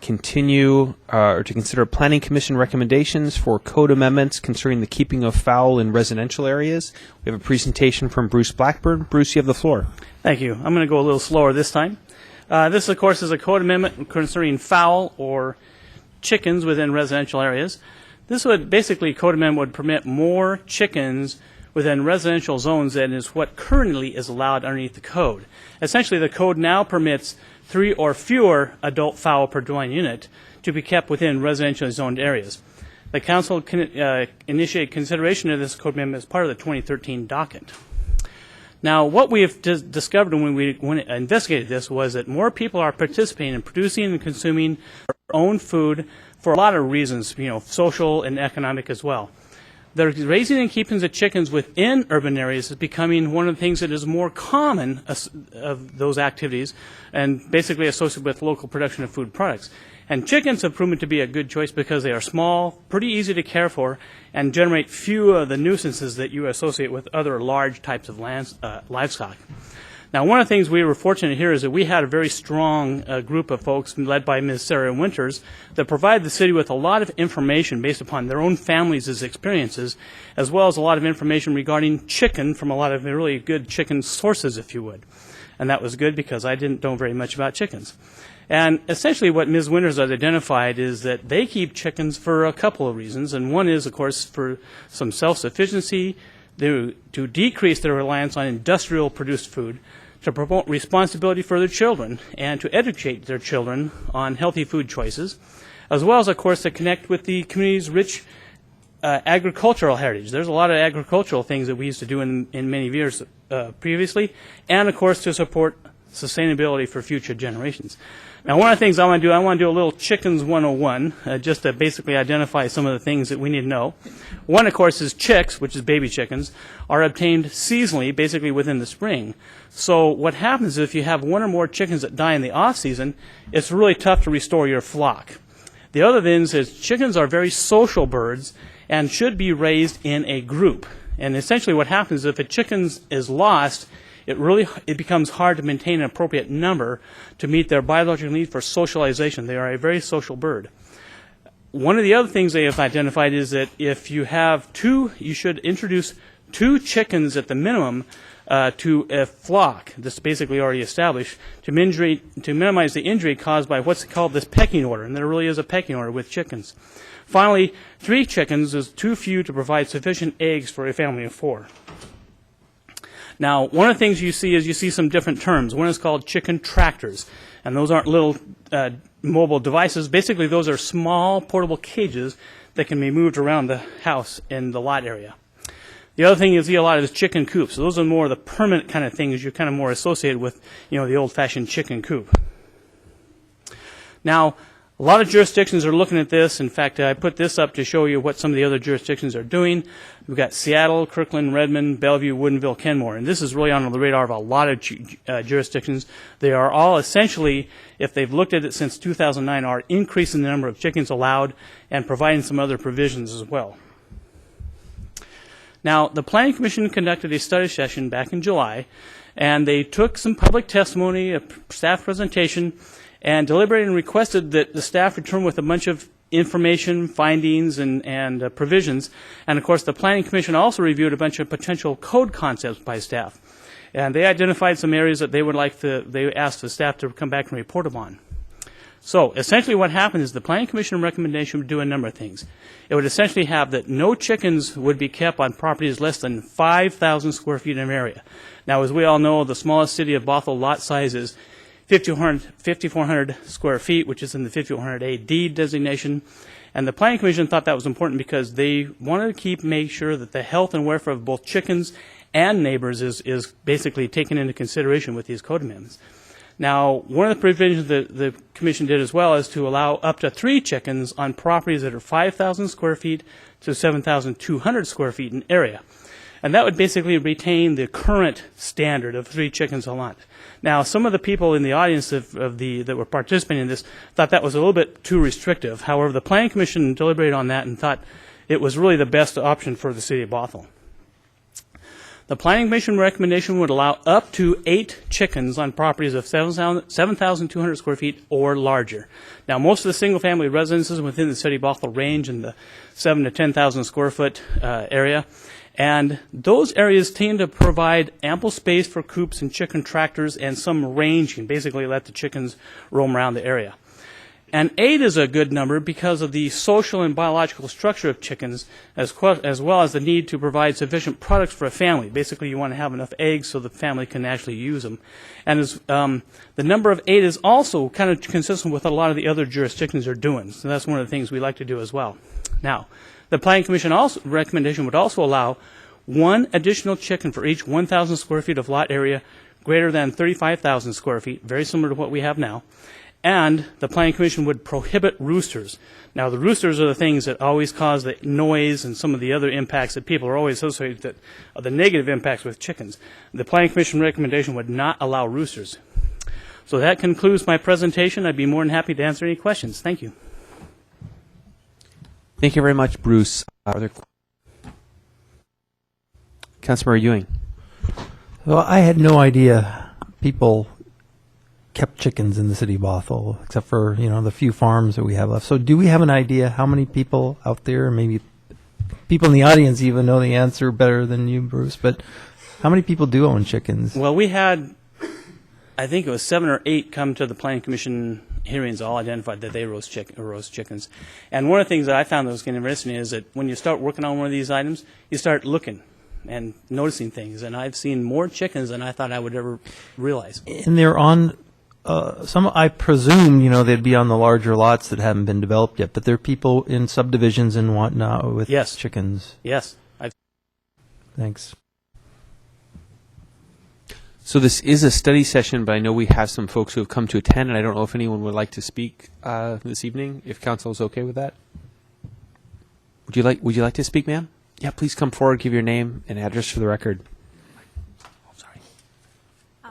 continue or to consider Planning Commission recommendations for code amendments concerning the keeping of fowl in residential areas. We have a presentation from Bruce Blackburn. Bruce, you have the floor. Thank you. I'm going to go a little slower this time. This, of course, is a code amendment concerning fowl or chickens within residential areas. This would basically, code amendment would permit more chickens within residential zones than is what currently is allowed underneath the code. Essentially, the code now permits 3 or fewer adult fowl per dwelling unit to be kept within residentially zoned areas. The council can initiate consideration of this code amendment as part of the 2013 docket. Now, what we have discovered when we investigated this was that more people are participating in producing and consuming their own food for a lot of reasons, social and economic as well. The raising and keeping of chickens within urban areas is becoming one of the things that is more common of those activities and basically associated with local production of food products. And chickens have proven to be a good choice because they are small, pretty easy to care for, and generate few of the nuisances that you associate with other large types of livestock. Now, one of the things we were fortunate here is that we had a very strong group of folks led by Ms. Sarah Winters that provided the city with a lot of information based upon their own families' experiences, as well as a lot of information regarding chicken from a lot of really good chicken sources, if you would. And that was good because I didn't know very much about chickens. And essentially what Ms. Winters has identified is that they keep chickens for a couple of reasons. And one is, of course, for some self-sufficiency, to decrease their reliance on industrial produced food, to promote responsibility for their children, and to educate their children on healthy food choices, as well as, of course, to connect with the community's rich agricultural heritage. There's a lot of agricultural things that we used to do in many years previously, and, of course, to support sustainability for future generations. Now, one of the things I want to do a little Chickens 101, just to basically identify some of the things that we need to know. One, of course, is chicks, which is baby chickens, are obtained seasonally, basically within the spring. So what happens is if you have one or more chickens that die in the off-season, it's really tough to restore your flock. The other thing is chickens are very social birds and should be raised in a group. And essentially what happens is if a chicken is lost, it becomes hard to maintain an appropriate number to meet their biological need for socialization. They are a very social bird. One of the other things they have identified is that if you have you should introduce 2 chickens at the minimum to a flock that's basically already established to minimize the injury caused by what's called this pecking order. And there really is a pecking order with chickens. Finally, 3 chickens is too few to provide sufficient eggs for a family of 4. Now, one of the things you see some different terms. One is called chicken tractors, and those aren't little mobile devices. Basically, those are small portable cages that can be moved around the house in the lot area. The other thing you see a lot is chicken coops. So those are more the permanent kind of things you're kind of more associated with, the old-fashioned chicken coop. Now, a lot of jurisdictions are looking at this. In fact, I put this up to show you what some of the other jurisdictions are doing. We've got Seattle, Kirkland, Redmond, Bellevue, Woodinville, Kenmore. And this is really on the radar of a lot of jurisdictions. They are all essentially, if they've looked at it since 2009, are increasing the number of chickens allowed and providing some other provisions as well. Now, the Planning Commission conducted a study session back in July, and they took some public testimony, a staff presentation, and deliberated and requested that the staff return with a bunch of information, findings, and provisions. And, of course, the Planning Commission also reviewed a bunch of potential code concepts by staff. And they identified some areas that they asked the staff to come back and report upon. So, essentially what happened is the Planning Commission recommendation would do a number of things. It would essentially have that no chickens would be kept on properties less than 5,000 square feet in area. Now, as we all know, the smallest city of Bothell lot size is 5,400 square feet, which is in the 5,400A deed designation. And the Planning Commission thought that was important because they wanted to make sure that the health and welfare of both chickens and neighbors is basically taken into consideration with these code amendments. Now, one of the provisions that the Commission did as well is to allow up to 3 chickens on properties that are 5,000 square feet to 7,200 square feet in area. And that would basically retain the current standard of 3 chickens a lot. Now, some of the people in the audience that were participating in this thought that was a little bit too restrictive. However, the Planning Commission deliberated on that and thought it was really the best option for the city of Bothell. The Planning Commission recommendation would allow up to 8 chickens on properties of 7,200 square feet or larger. Now, most of the single-family residences within the city of Bothell range in the 7,000 to 10,000 square foot area, and those areas tend to provide ample space for coops and chicken tractors and some ranging, basically let the chickens roam around the area. And 8 is a good number because of the social and biological structure of chickens, as well as the need to provide sufficient products for a family. Basically, you want to have enough eggs so the family can actually use them. And the number of 8 is also kind of consistent with what a lot of the other jurisdictions are doing. So that's one of the things we like to do as well. Now, the Planning Commission recommendation would also allow 1 additional chicken for each 1,000 square feet of lot area greater than 35,000 square feet, very similar to what we have now. And the Planning Commission would prohibit roosters. Now, the roosters are the things that always cause the noise and some of the other impacts that people are always associated with, the negative impacts with chickens. The Planning Commission recommendation would not allow roosters. So that concludes my presentation. I'd be more than happy to answer any questions. Thank you. Thank you very much, Bruce. Councilmember Ewing. Well, I had no idea people kept chickens in the city of Bothell, except for, the few farms that we have left. So do we have an idea how many people out there, maybe people in the audience even know the answer better than you, Bruce, but how many people do own chickens? Well, we had, I think it was 7 or 8 come to the Planning Commission hearings, all identified that they roast chickens. And one of the things that I found that was kind of interesting is that when you start working on one of these items, you start looking and noticing things. And I've seen more chickens than I thought I would ever realize. And they're on some, I presume, they'd be on the larger lots that haven't been developed yet, but there are people in subdivisions and whatnot with Yes. chickens. Yes. Thanks. So this is a study session, but I know we have some folks who have come to attend, and I don't know if anyone would like to speak this evening, if council is okay with that. Would you like to speak, ma'am? Yeah, please come forward, give your name and address for the record.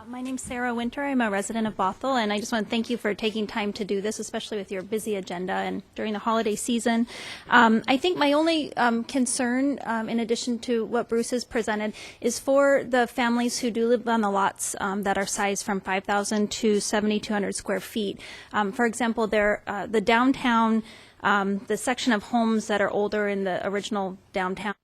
My name's Sarah Winter. I'm a resident of Bothell, and I just want to thank you for taking time to do this, especially with your busy agenda and during the holiday season. I think my only concern, in addition to what Bruce has presented, is for the families who do live on the lots that are sized from 5,000 to 7,200 square feet. For example, the downtown, the section of homes that are older in the original downtown